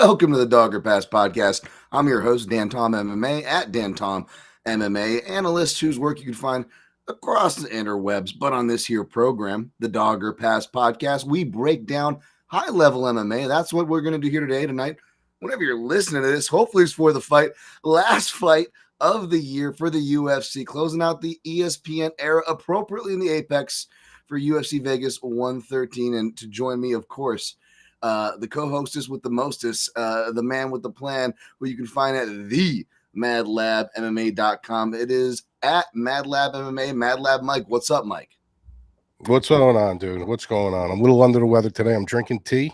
Welcome to the Dogger Pass podcast. I'm your host, Dan Tom MMA, at Dan Tom MMA, analyst whose work you can find across the interwebs. But on this here program, the Dogger Pass podcast, we break down high-level MMA. That's what we're going to do here tonight. Whenever you're listening to this, hopefully it's for the last fight of the year for the UFC, closing out the ESPN era appropriately in the Apex for UFC Vegas 113. And to join me, of course, the co-hostess with the mostest, the man with the plan, who you can find at the madlabmma.com. It is at madlabmma. Madlab Mike. What's up, Mike? What's going on, dude? What's going on? I'm a little under the weather today. I'm drinking tea.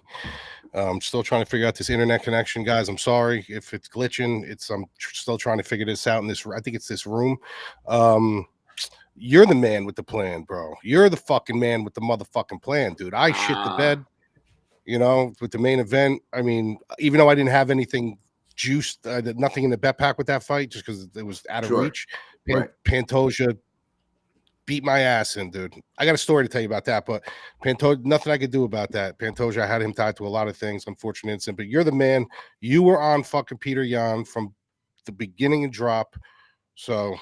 I'm still trying to figure out this internet connection, guys. I'm sorry if it's glitching. I'm still trying to figure this out in this. I think it's this room. You're the man with the plan, bro. You're the fucking man with the motherfucking plan, dude. I shit the bed. You know, with the main event. I mean, even though I didn't have anything juiced, nothing in the bet pack with that fight, just because it was out of reach. Pantoja beat my ass in, dude. I got a story to tell you about that, but Pantoja, nothing I could do about that. Pantoja, I had him tied to a lot of things, unfortunate incident, but you're the man. You were on fucking Peter Yan from the beginning and drop. So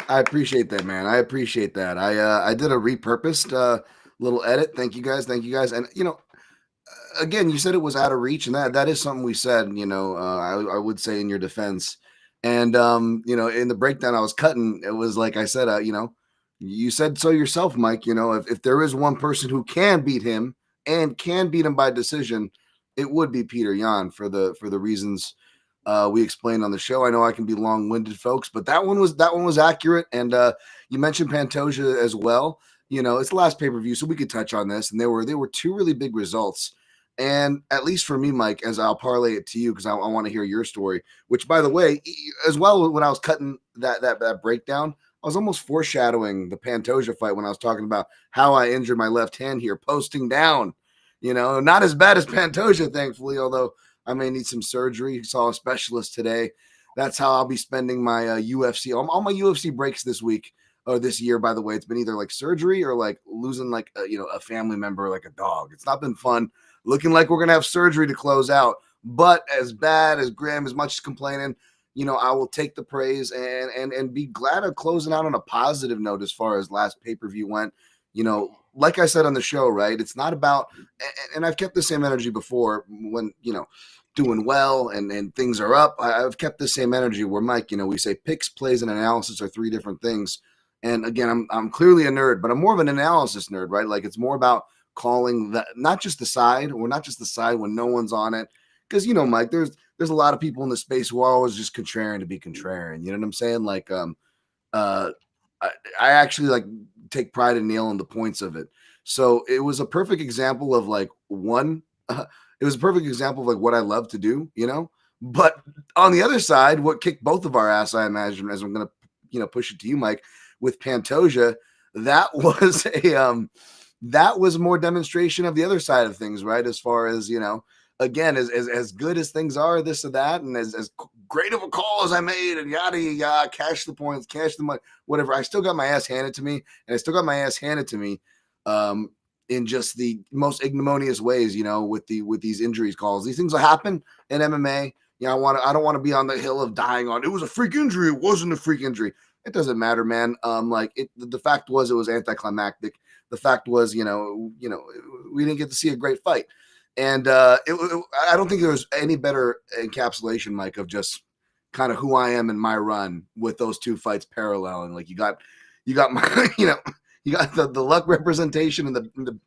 I appreciate that, man. I appreciate that. I did a repurposed little edit. Thank you guys. And you know, again, you said it was out of reach, and that is something we said. You know, I would say in your defense, and you know, in the breakdown I was cutting, it was like I said, you know, you said so yourself, Mike. You know, if there is one person who can beat him and can beat him by decision, it would be Peter Yan for the reasons we explained on the show. I know I can be long-winded, folks, but that one was accurate. And you mentioned Pantoja as well. You know, it's the last pay-per-view, so we could touch on this. And there were two really big results. And at least for me, Mike, as I'll parlay it to you, because I want to hear your story, which, by the way, as well, when I was cutting that breakdown, I was almost foreshadowing the Pantoja fight when I was talking about how I injured my left hand here, posting down. You know, not as bad as Pantoja, thankfully, although I may need some surgery. Saw a specialist today. That's how I'll be spending my UFC. All my UFC breaks this week. Or this year, by the way, it's been either like surgery or like losing like a family member, like a dog. It's not been fun. Looking like we're gonna have surgery to close out. But as bad as Graham, as much as complaining, you know, I will take the praise and be glad of closing out on a positive note as far as last pay-per-view went. You know, like I said on the show, right? It's not about, and I've kept the same energy before when, you know, doing well and things are up. I've kept the same energy where, Mike, you know, we say picks, plays, and analysis are three different things. And again, I'm clearly a nerd, but I'm more of an analysis nerd, right? Like it's more about calling that, not just the side, or not just the side when no one's on it. Because, you know, Mike, there's a lot of people in the space who are always just contrarian to be contrarian. You know what I'm saying? Like, I actually like take pride in nailing the points of it. So it was a perfect example of like it was a perfect example of like what I love to do, you know. But on the other side, what kicked both of our ass, I imagine, as I'm gonna, you know, push it to you, Mike, with Pantoja, that was more demonstration of the other side of things, right? As far as, you know, again, as good as things are, this or that, and as great of a call as I made, and yada yada, cash the points, cash the money, whatever. I still got my ass handed to me, in just the most ignominious ways, you know, with these injuries calls. These things will happen in MMA. You know, I don't want to be on the hill of dying on it was a freak injury. It wasn't a freak injury. It doesn't matter, man. The fact was it was anticlimactic. The fact was, you know, we didn't get to see a great fight. And I don't think there was any better encapsulation, Mike, of just kind of who I am in my run with those two fights paralleling. Like you got my, you know, you got the luck representation and the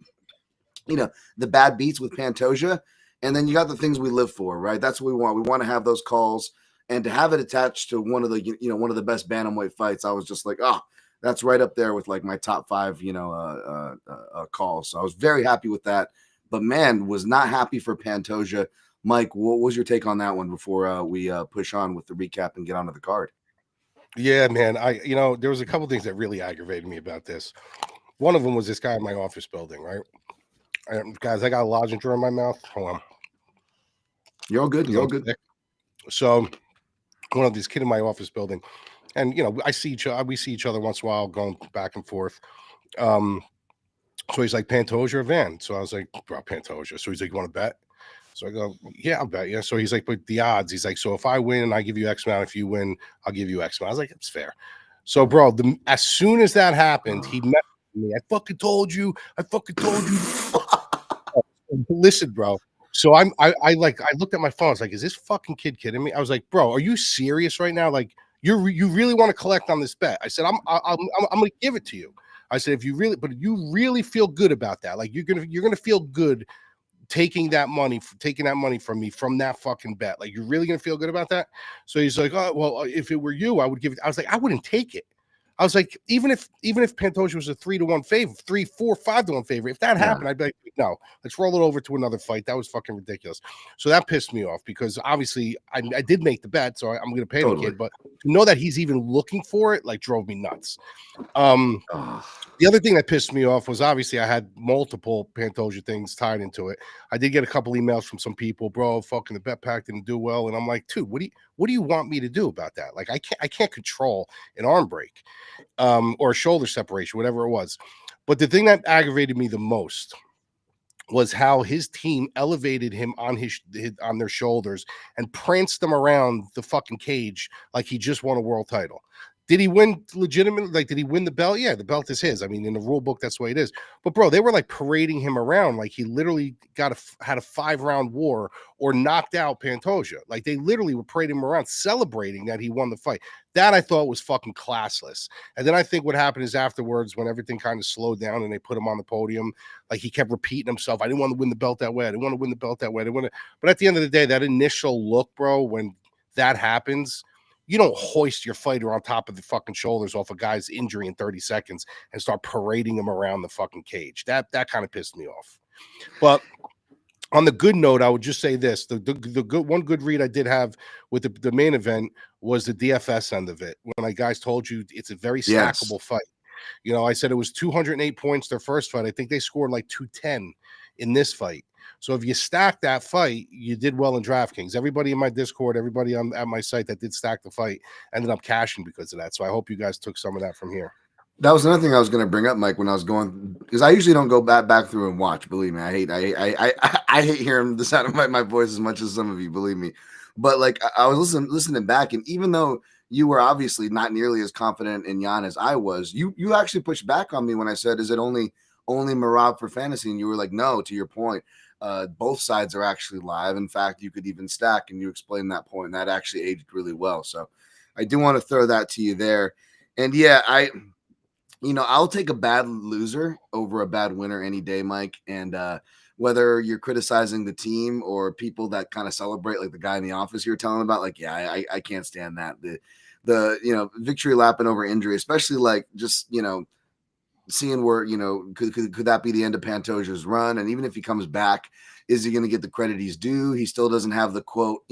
you know, the bad beats with Pantoja, and then you got the things we live for, right? That's what we want. We want to have those calls. And to have it attached to one of the best bantamweight fights, I was just like, oh, that's right up there with like my top 5, you know, calls. So I was very happy with that. But man, was not happy for Pantoja. Mike, what was your take on that one before we push on with the recap and get onto the card? Yeah, man. There was a couple things that really aggravated me about this. One of them was this guy in my office building, right? Guys, I got a lozenge in my mouth. Hold on. You're all good. You're all good. So one of these kid in my office building, and you know, we see each other once in a while going back and forth. So he's like, Pantoja or Van? So I was like, bro, Pantoja. So he's like, you want to bet? So I go, yeah, I'll bet you. So he's like, but the odds. He's like, so if I win, I give you X amount. If you win, I'll give you X amount. I was like, it's fair. So, bro, as soon as that happened, he met me. I fucking told you. I fucking told you. Listen, bro. So I looked at my phone. I was like, is this fucking kid kidding me? I was like, bro, are you serious right now? Like, you really want to collect on this bet? I said, I'm gonna give it to you. I said, if you really feel good about that, like you're gonna feel good taking that money from me from that fucking bet. Like, you're really gonna feel good about that? So he's like, oh well, if it were you, I would give it. I was like, I wouldn't take it. I was like, even if Pantoja was a 3-1 favorite, 3, 4, 5-1 favorite, if that happened, I'd be like, no, let's roll it over to another fight. That was fucking ridiculous. So that pissed me off because obviously I did make the bet, so I'm going to pay the kid. But to know that he's even looking for it, like, drove me nuts. The other thing that pissed me off was obviously I had multiple Pantoja things tied into it. I did get a couple emails from some people, bro, fucking the bet pack didn't do well, and I'm like, dude, what do you want me to do about that? Like, I can't control an arm break, or a shoulder separation, whatever it was. But the thing that aggravated me the most was how his team elevated him on on their shoulders and pranced him around the fucking cage like he just won a world title. Did he win legitimately? Like, did he win the belt? Yeah, the belt is his. I mean, in the rule book, that's the way it is. But, bro, they were, like, parading him around like he literally had a 5-round war or knocked out Pantoja. Like, they literally were parading him around, celebrating that he won the fight. That I thought was fucking classless. And then I think what happened is afterwards, when everything kind of slowed down and they put him on the podium, like, he kept repeating himself, I didn't want to win the belt that way. I didn't want to win the belt that way. But at the end of the day, that initial look, bro, when that happens – you don't hoist your fighter on top of the fucking shoulders off a guy's injury in 30 seconds and start parading him around the fucking cage. That kind of pissed me off. But on the good note, I would just say this: the good read I did have with the main event was the DFS end of it. When I guys told you it's a very stackable fight. You know, I said it was 208 points their first fight. I think they scored like 210 in this fight. So if you stack that fight, you did well in DraftKings. Everybody in my Discord, everybody at my site that did stack the fight ended up cashing because of that. So I hope you guys took some of that from here. That was another thing I was going to bring up, Mike, when I was going, because I usually don't go back through and watch. Believe me, I hate hearing the sound of my voice as much as some of you. Believe me, but like I was listening back, and even though you were obviously not nearly as confident in Jan as I was, you actually pushed back on me when I said, "Is it only Merab for fantasy?" And you were like, "No." To your point. Both sides are actually live. In fact, you could even stack, and you explained that point, and that actually aged really well. So I do want to throw that to you there. And yeah, I'll take a bad loser over a bad winner any day, Mike. And whether you're criticizing the team or people that kind of celebrate, like the guy in the office you're telling about, like, yeah, I can't stand that. The victory lapping over injury, especially like just, seeing where, could that be the end of Pantoja's run? And even if he comes back, is he going to get the credit he's due? He still doesn't have the quote,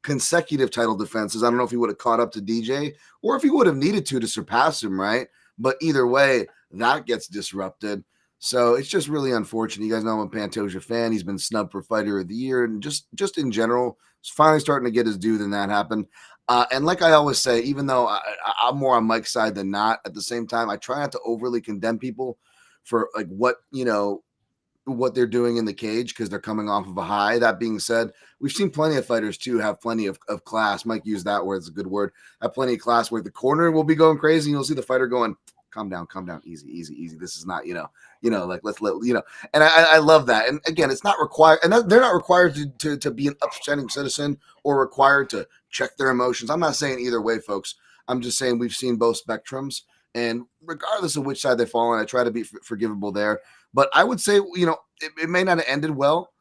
consecutive title defenses. I don't know if he would have caught up to DJ or if he would have needed to surpass him, right? But either way, that gets disrupted. So it's just really unfortunate. You guys know I'm a Pantoja fan. He's been snubbed for Fighter of the Year, and just in general, he's finally starting to get his due. Then that happened. And like I always say, even though I'm more on Mike's side than not, at the same time, I try not to overly condemn people for like what they're doing in the cage because they're coming off of a high. That being said, we've seen plenty of fighters too have plenty of class. Mike used that word; it's a good word. Have plenty of class where the corner will be going crazy, and you'll see the fighter going, calm down, easy. This is not, like let's let. And I love that. And again, it's not required, and they're not required to be an upstanding citizen or required to check their emotions. I'm not saying either way, folks. I'm just saying we've seen both spectrums, and regardless of which side they fall on, I try to be forgivable there. But I would say, it may not have ended well,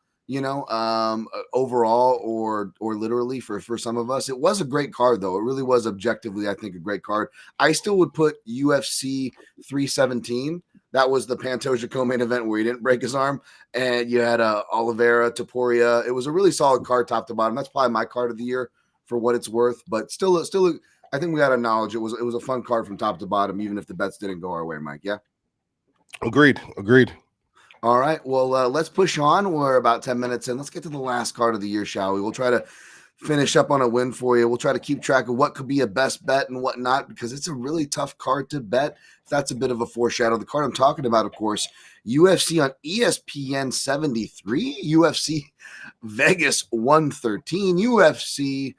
overall or literally for some of us. It was a great card, though. It really was objectively, I think, a great card. I still would put UFC 317. That was the Pantoja co-main event where he didn't break his arm, and you had Oliveira, Topuria. It was a really solid card, top to bottom. That's probably my card of the year for what it's worth. But still, I think we got to acknowledge it was a fun card from top to bottom, even if the bets didn't go our way, Mike. Yeah. Agreed. All right. Well, let's push on. We're about 10 minutes in. Let's get to the last card of the year, shall we? We'll try to finish up on a win for you. We'll try to keep track of what could be a best bet and whatnot, because it's a really tough card to bet. That's a bit of a foreshadow. The card I'm talking about, of course, UFC on ESPN 73, UFC Vegas 113, UFC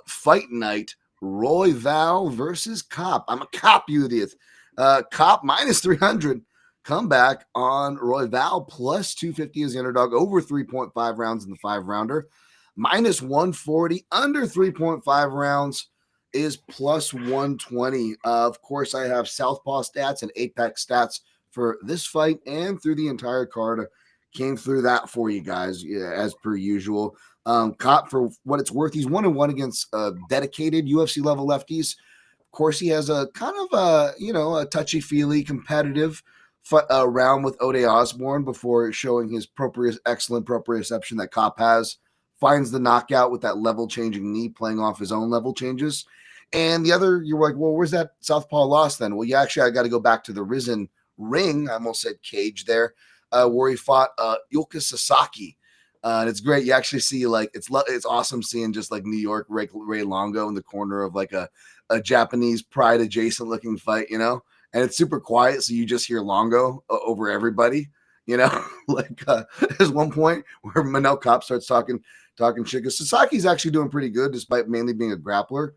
Fight Night, Royval versus Kape. I'm a Kape youth. Kape minus 300. Comeback on Royval plus 250 as the underdog, over 3.5 rounds in the 5-rounder. Minus 140, under 3.5 rounds is plus 120. Of course, I have Southpaw stats and Apex stats for this fight and through the entire card. Came through that for you guys, as per usual. Kape, for what it's worth, he's 1-1 against dedicated UFC level lefties. Of course, he has a kind of a touchy-feely competitive round with Ode Osborne before showing his excellent proprioception that Kape has. Finds the knockout with that level-changing knee, playing off his own level changes. And the other, you're like, well, where's that Southpaw loss then? Well, I got to go back to the Risen ring. I almost said cage there, where he fought Ilka Sasaki. And it's great. You actually see, like, it's awesome seeing just like New York Ray Longo in the corner of like a Japanese Pride adjacent looking fight, and it's super quiet. So you just hear Longo over everybody, like there's one point where Manel Kape starts talking shit. Because Sasaki's actually doing pretty good despite mainly being a grappler.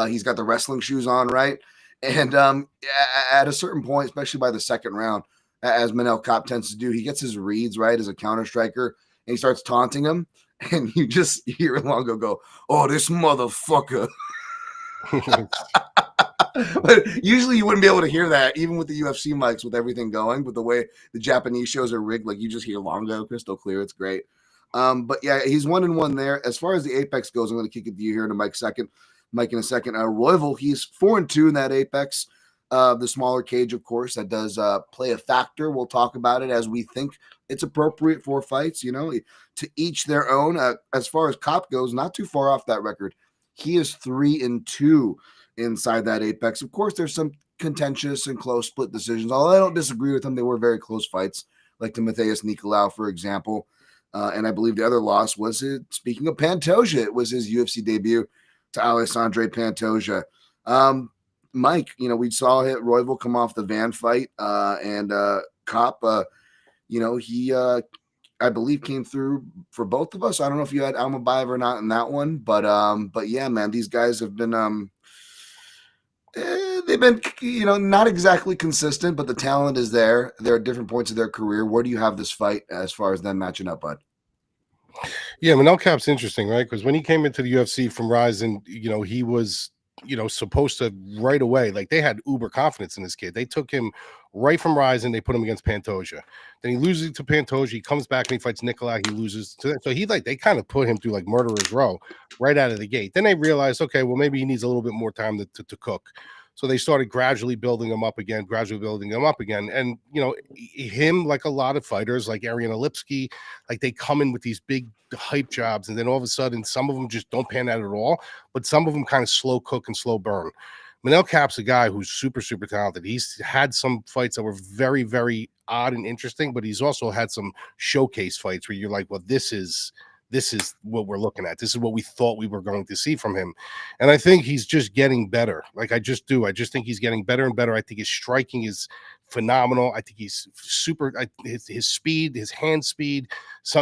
He's got the wrestling shoes on, right? And at a certain point, especially by the second round, as Manel Kape tends to do, he gets his reads right as a counter striker, and he starts taunting him, and you just hear Longo go, "Oh, this motherfucker." But usually you wouldn't be able to hear that, even with the UFC mics, with everything going. But the way the Japanese shows are rigged, like you just hear Longo crystal clear. It's great. But yeah, he's 1-1 there. As far as the Apex goes, I'm going to kick it to you here in Mike in a second. Royval, he's 4-2 in that Apex. The smaller cage, of course, that does play a factor. We'll talk about it as we think it's appropriate for fights, to each their own. As far as Kape goes, not too far off that record. He is 3-2 inside that Apex. Of course, there's some contentious and close split decisions, although I don't disagree with them. They were very close fights, like to Matheus Nicolau, for example. And I believe the other loss was it. Speaking of Pantoja, it was his UFC debut to Alexandre Pantoja. Mike, we saw Royval come off the Van fight, and Kape, he I believe came through for both of us. I don't know if you had Almeida or not in that one, but yeah, man, these guys have been they've been not exactly consistent, but the talent is there. They're at different points of their career. Where do you have this fight as far as them matching up, bud? Yeah, Manel Kape's interesting, right? Because when he came into the UFC from Ryzen, he was supposed to right away, like they had uber confidence in this kid. They took him right from Ryzen. They put him against Pantoja. Then he loses to Pantoja. He comes back and he fights Nicolau. He loses to that. So they kind of put him through like murderer's row right out of the gate. Then they realized, okay, well, maybe he needs a little bit more time to cook. So they started gradually building him up again. And, him, like a lot of fighters, like Ariane Lipski, like they come in with these big hype jobs. And then all of a sudden, some of them just don't pan out at all. But some of them kind of slow cook and slow burn. Manel Kape's a guy who's super, super talented. He's had some fights that were very, very odd and interesting, but he's also had some showcase fights where you're like, well, this is what we're looking at. This is what we thought we were going to see from him. And I think he's just getting better. Like I just do. I just think he's getting better and better. I think his striking is phenomenal. I think he's super, his speed, his hand speed,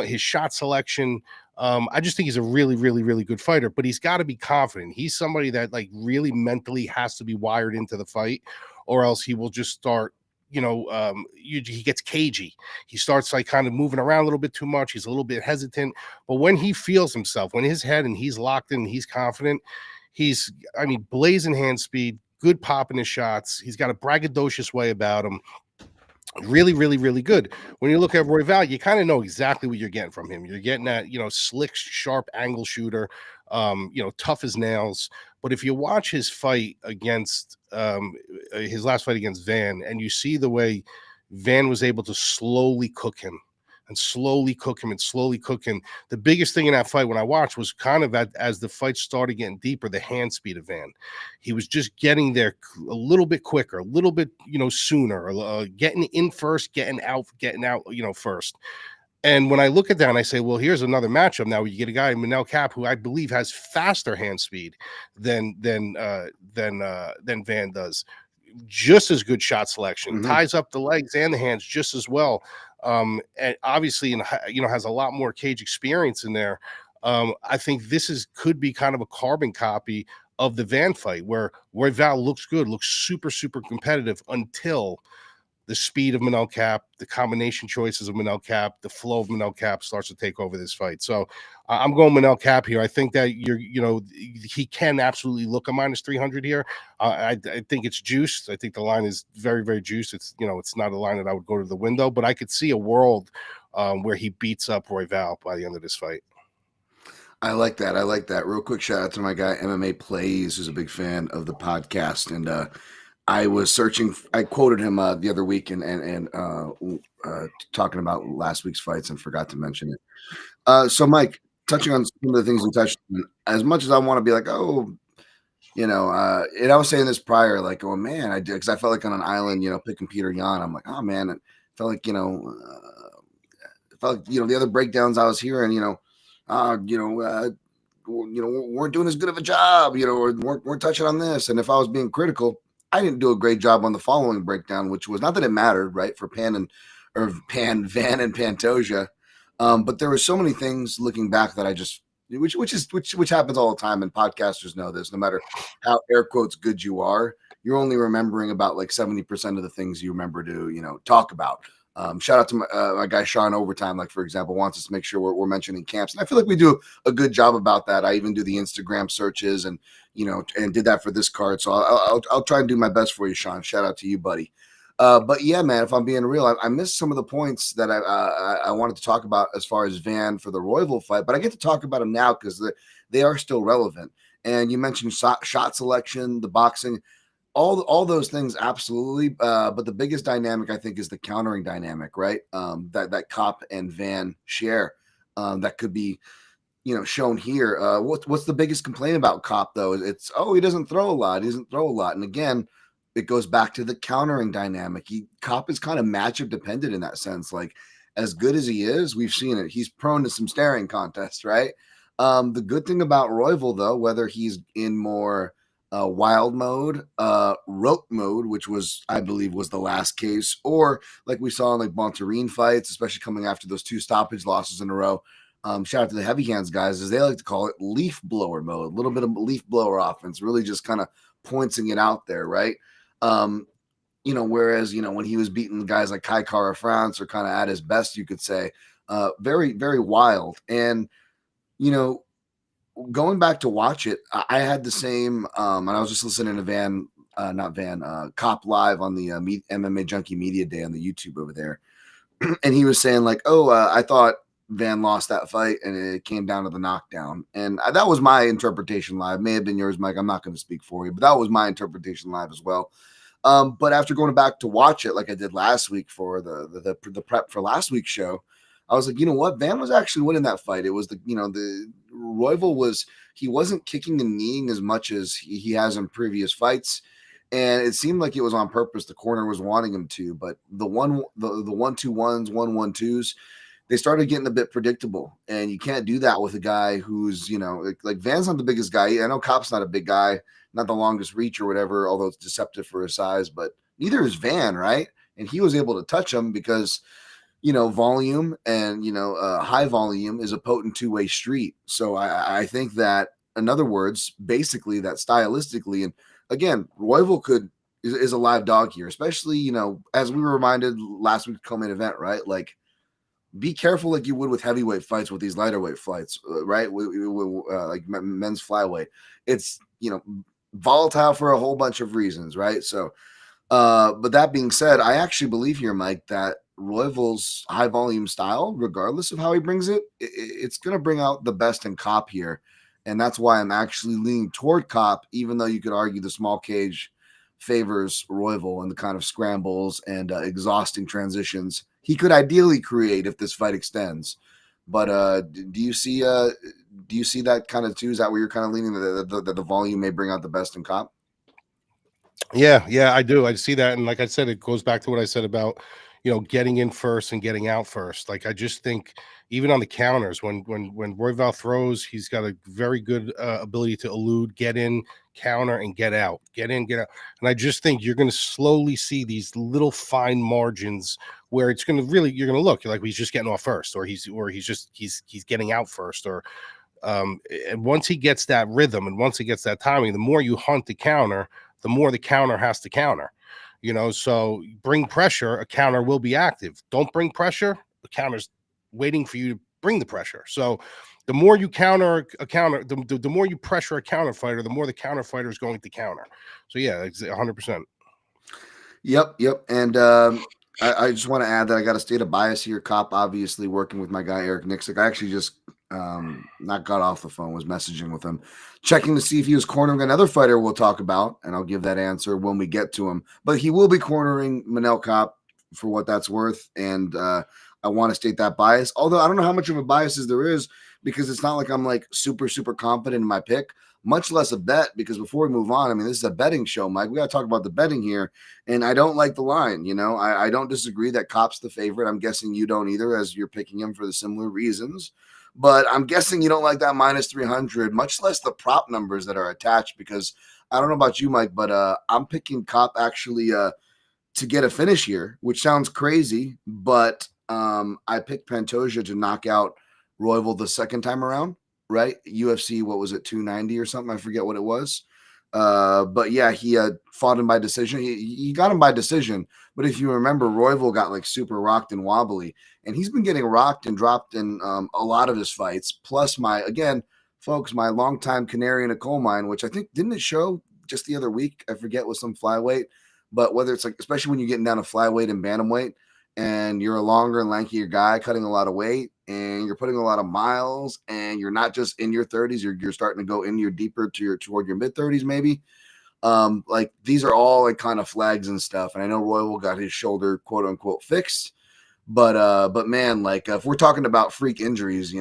his shot selection. I just think he's a really, really, really good fighter, but he's got to be confident. He's somebody that like really mentally has to be wired into the fight, or else he will just start, he gets cagey. He starts like kind of moving around a little bit too much. He's a little bit hesitant, but when he feels himself, when his head and he's locked in, he's confident. He's, blazing hand speed, good pop in his shots. He's got a braggadocious way about him. Really, really, really good. When you look at Royval, you kind of know exactly what you're getting from him. You're getting that, slick, sharp angle shooter, tough as nails. But if you watch his fight against his last fight against Van, and you see the way Van was able to slowly cook him, the biggest thing in that fight when I watched was kind of as the fight started getting deeper, the hand speed of Van. He was just getting there a little bit quicker, a little bit, sooner, getting in first, getting out, first. And when I look at that and I say, well, here's another matchup now. You get a guy, Manel Kape, who I believe has faster hand speed than Van does. Just as good shot selection, ties up the legs and the hands just as well. And obviously, has a lot more cage experience in there. I think this could be kind of a carbon copy of the Van fight, where Royval looks good, looks super, super competitive until the speed of Manel Kape, the combination choices of Manel Kape, the flow of Manel Kape starts to take over this fight. So I'm going Manel Kape here. I think that he can absolutely look a minus 300 here. I think it's juiced. I think the line is very, very juiced. It's not a line that I would go to the window, but I could see a world where he beats up Royval by the end of this fight. I like that. Real quick shout out to my guy MMA Plays, who's a big fan of the podcast, and I was searching. I quoted him the other week and talking about last week's fights and forgot to mention it. So, Mike, touching on some of the things we touched on, as much as I want to be like, and I was saying this prior, like, oh man, I did, because I felt like on an island, picking Peter Yan. I'm like, oh man, it felt like, the other breakdowns I was hearing, weren't doing as good of a job, or weren't touching on this. And if I was being critical, I didn't do a great job on the following breakdown, which was not that it mattered, right, for Van and Pantoja, but there were so many things looking back that I just, which happens all the time, and podcasters know this. No matter how air quotes good you are, you're only remembering about like 70% of the things you remember to talk about. Shout out to my guy Sean Overtime, like, for example, wants us to make sure we're mentioning camps. And I feel like we do a good job about that. I even do the Instagram searches and did that for this card. So I'll try and do my best for you, Sean. Shout out to you, buddy. But yeah, man, if I'm being real, I missed some of the points that I wanted to talk about as far as Van for the Royval fight, but I get to talk about them now because they are still relevant. And you mentioned shot selection, the boxing. All those things, absolutely. But the biggest dynamic, I think, is the countering dynamic, right? That Kape and Van share. That could be, shown here. What's the biggest complaint about Kape, though? It's, he doesn't throw a lot. He doesn't throw a lot. And again, it goes back to the countering dynamic. Kape is kind of matchup dependent in that sense. Like, as good as he is, we've seen it. He's prone to some staring contests, right? The good thing about Royval, though, whether he's in more wild mode, rote mode, which I believe was the last case, or like we saw in like Bontarine fights, especially coming after those 2 stoppage losses in a row. Shout out to the heavy hands guys, as they like to call it, leaf blower mode, a little bit of leaf blower offense, really just kind of pointing it out there, right? Whereas, when he was beating guys like Kai Kara France, or kind of at his best, you could say, very, very wild. And, going back to watch it, I had the same, and I was just listening to Kape live on the MMA Junkie Media Day on the YouTube over there. And he was saying like, I thought Van lost that fight and it came down to the knockdown. And that was my interpretation live. May have been yours, Mike. I'm not going to speak for you, but that was my interpretation live as well. But after going back to watch it, like I did last week for the prep for last week's show, I was like, you know what? Van was actually winning that fight. It was the Royval he wasn't kicking and kneeing as much as he has in previous fights. And it seemed like it was on purpose. The corner was wanting him to, but the 1-2-1s, 1-1-2s, they started getting a bit predictable. And you can't do that with a guy who's, like Van's not the biggest guy. I know Kape's not a big guy, not the longest reach or whatever, although it's deceptive for his size, but neither is Van, right? And he was able to touch him because volume and, high volume is a potent 2-way street. So I think that, in other words, basically that stylistically, and again, Royval is a live dog here, especially, as we were reminded last week's co-main event, right? Like, be careful like you would with heavyweight fights with these lighter weight fights, right? Like men's flyweight. It's, volatile for a whole bunch of reasons, right? So, but that being said, I actually believe here, Mike, that Royval's high volume style, regardless of how he brings it, it's going to bring out the best in Kape here. And that's why I'm actually leaning toward Kape, even though you could argue the small cage favors Royval and the kind of scrambles and exhausting transitions he could ideally create if this fight extends. But do you see that kind of too? Is that where you're kind of leaning that the volume may bring out the best in Kape? Yeah, I do. I see that. And like I said, it goes back to what I said about, getting in first and getting out first. Like, I just think even on the counters, when Royval throws, he's got a very good ability to elude, get in, counter, and get out, get in, get out. And I just think you're going to slowly see these little fine margins where it's going to really, you're going to look like he's just getting off first, or he's getting out first, or and once he gets that rhythm and once he gets that timing, the more you hunt the counter, the more the counter has to counter. So bring pressure, a counter will be active. Don't bring pressure, the counter's waiting for you to bring the pressure. So the more you counter a counter, the more you pressure a counter fighter, the more the counter fighter is going to counter. So yeah, 100%. Yep. And I just want to add that I got a state of bias here. Cop, obviously working with my guy Eric Nixick. I actually just not got off the phone, was messaging with him, checking to see if he was cornering another fighter we'll talk about, and I'll give that answer when we get to him. But he will be cornering Manel Kape for what that's worth, and I want to state that bias. Although I don't know how much of a bias there is, because it's not like I'm like super confident in my pick, much less a bet. Because before we move on, I mean, this is a betting show, Mike. We got to talk about the betting here, and I don't like the line. I don't disagree that Kape's the favorite. I'm guessing you don't either, as you're picking him for the similar reasons. But I'm guessing you don't like that minus 300, much less the prop numbers that are attached, because I don't know about you, Mike, but I'm picking Kape actually to get a finish here, which sounds crazy, but I picked Pantoja to knock out Royval the second time around, right? UFC, what was it, 290 or something? I forget what it was. But yeah, he fought him by decision. He got him by decision. But if you remember, Royval got like super rocked and wobbly, and he's been getting rocked and dropped in a lot of his fights. Plus, my longtime canary in a coal mine, which I think didn't it show just the other week? I forget, with some flyweight. But whether it's like, especially when you're getting down to flyweight and bantamweight, and you're a longer and lankier guy cutting a lot of weight, and you're putting a lot of miles, and you're not just in your 30s, you're starting to go in your deeper toward your mid 30s, maybe. Like, these are all like kind of flags and stuff. And I know Royval got his shoulder, quote unquote, fixed, but man, like, if we're talking about freak injuries,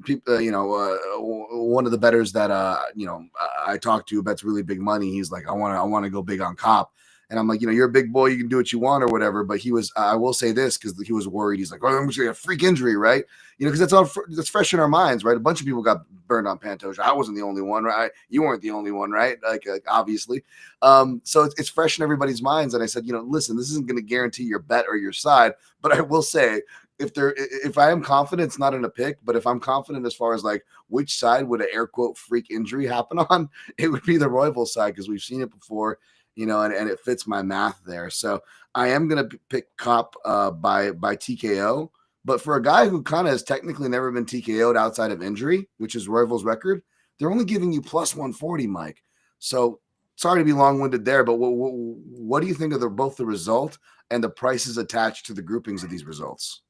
people, one of the bettors that I talked to bets really big money. He's like, I want to go big on Kape. And I'm like, you're a big boy, you can do what you want or whatever. But he was, I will say this, because he was worried. He's like, oh, I'm just going to get a freak injury, right? Because that's fresh in our minds, right? A bunch of people got burned on Pantoja. I wasn't the only one, right? You weren't the only one, right? Like obviously. So it's fresh in everybody's minds. And I said, listen, this isn't going to guarantee your bet or your side. But I will say, if I am confident, it's not in a pick, but if I'm confident as far as like which side would an air quote freak injury happen on, it would be the Royval side, because we've seen it before. And it fits my math there. So I am going to pick Kape by TKO. But for a guy who kind of has technically never been TKO'd outside of injury, which is Royval's record, they're only giving you plus 140, Mike. So sorry to be long-winded there, but what do you think of both the result and the prices attached to the groupings of these results?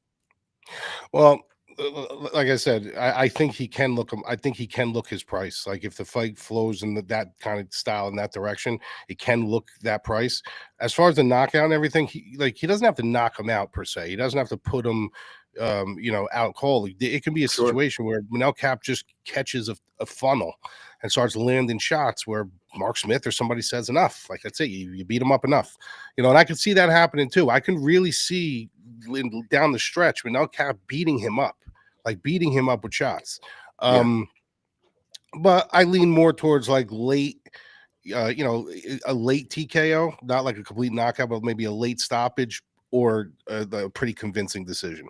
Well, like I said, I think he can look him. I think he can look his price. Like, if the fight flows in that kind of style in that direction, it can look that price. As far as the knockout and everything, he doesn't have to knock him out per se. He doesn't have to put him, out cold. It can be a situation where Manel Kape just catches a funnel and starts landing shots where Mark Smith or somebody says enough. Like, that's it. You beat him up enough. And I can see that happening too. I can really see down the stretch Manel Kape beating him up with shots. But I lean more towards like late, a late TKO, not like a complete knockout, but maybe a late stoppage or a pretty convincing decision.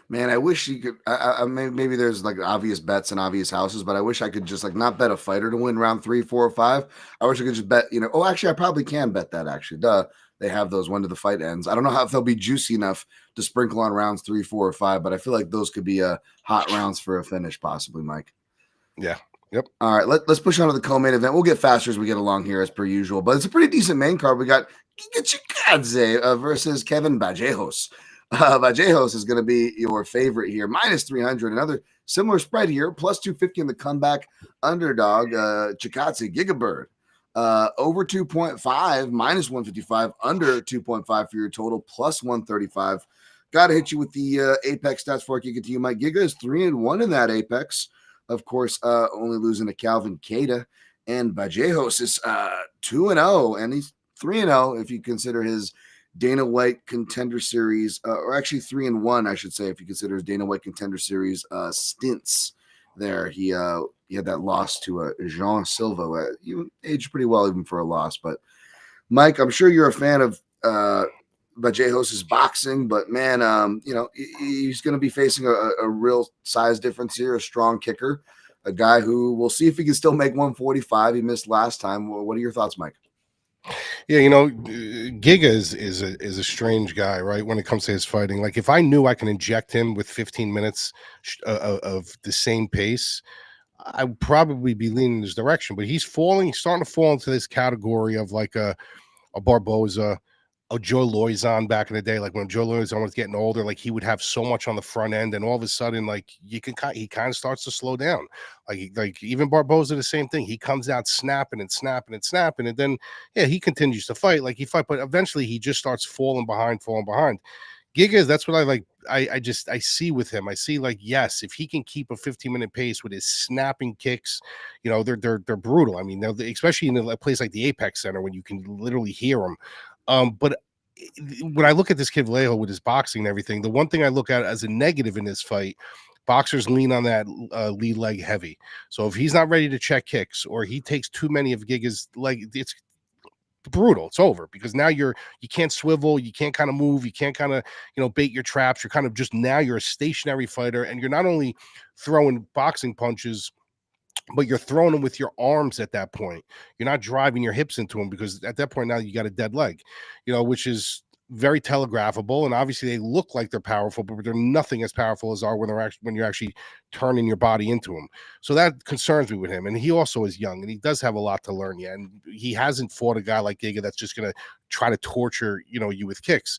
Man, I wish you could. Maybe there's like obvious bets and obvious houses, but I wish I could just like not bet a fighter to win round 3, 4, or 5. I wish I could just bet. Oh, actually, I probably can bet that. Actually, they have those when the fight ends. I don't know if they'll be juicy enough to sprinkle on rounds 3, 4, or 5, but I feel like those could be hot rounds for a finish, possibly, Mike. Yeah. Yep. All right, let's push on to the co-main event. We'll get faster as we get along here, as per usual, but it's a pretty decent main card. We got Giga Chikadze versus Kevin Vallejos. Vallejos is going to be your favorite here, minus 300. Another similar spread here, plus 250 in the comeback underdog. Chikadze, Gigabird, over 2.5, minus 155, under 2.5 for your total, plus 135. Got to hit you with the Apex stats before I kick it to you, Mike. Giga is 3-1 in that Apex. Of course, only losing to Calvin Keita. And Vallejos is 2-0, and he's 3-0 if you consider his Dana White Contender Series, or actually 3-1, I should say, if you consider his Dana White Contender Series stints there. He had that loss to Jean Silva. You aged pretty well even for a loss. But Mike, I'm sure you're a fan of Vallejos' boxing, but man, he's going to be facing a real size difference here, a strong kicker, a guy who we'll see if he can still make 145. He missed last time. What are your thoughts, Mike? Yeah, Giga is a strange guy, right? When it comes to his fighting, like if I knew I can inject him with 15 minutes of the same pace, I would probably be leaning in his direction. But he's starting to fall into this category of like a Barboza, a Joe Loizon back in the day. Like when Joe Loizon was getting older, like he would have so much on the front end, and all of a sudden, like he kind of starts to slow down. Like even Barboza, the same thing. He comes out snapping, and then he continues to fight. Like he fight, but eventually he just starts falling behind. Giga, that's what I like. I see with him. I see like, yes, if he can keep a 15-minute pace with his snapping kicks, they're brutal. I mean, especially in a place like the Apex Center when you can literally hear them. But when I look at this kid Vallejo with his boxing and everything, the one thing I look at as a negative in this fight, boxers lean on that lead leg heavy. So if he's not ready to check kicks or he takes too many of Giga's leg, it's brutal. It's over because now you can't swivel, you can't kind of move, you can't kind of bait your traps. You're kind of just now you're a stationary fighter, and you're not only throwing boxing punches, but you're throwing them with your arms at that point. You're not driving your hips into them because at that point now you got a dead leg, which is very telegraphable. And obviously they look like they're powerful, but they're nothing as powerful as are when you're actually turning your body into them. So that concerns me with him. And he also is young and he does have a lot to learn yet. And he hasn't fought a guy like Giga that's just going to try to torture, you with kicks.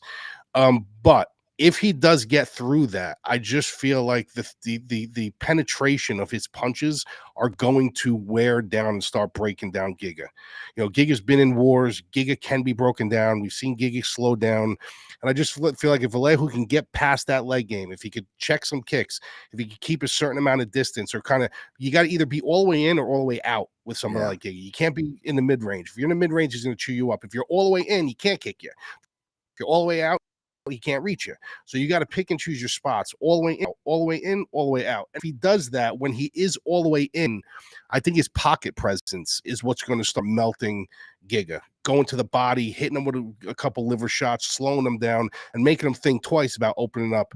But if he does get through that, I just feel like the penetration of his punches are going to wear down and start breaking down Giga. Giga's been in wars. Giga can be broken down. We've seen Giga slow down. And I just feel like if Vallejo can get past that leg game, if he could check some kicks, if he could keep a certain amount of distance, or you got to either be all the way in or all the way out with somebody like Giga. You can't be in the mid-range. If you're in the mid-range, he's going to chew you up. If you're all the way in, he can't kick you. If you're all the way out, he can't reach you. So you got to pick and choose your spots all the way in, all the way in, all the way out. And if he does that, when he is all the way in, I think his pocket presence is what's going to start melting Giga, going to the body, hitting him with a couple liver shots, slowing him down, and making him think twice about opening up.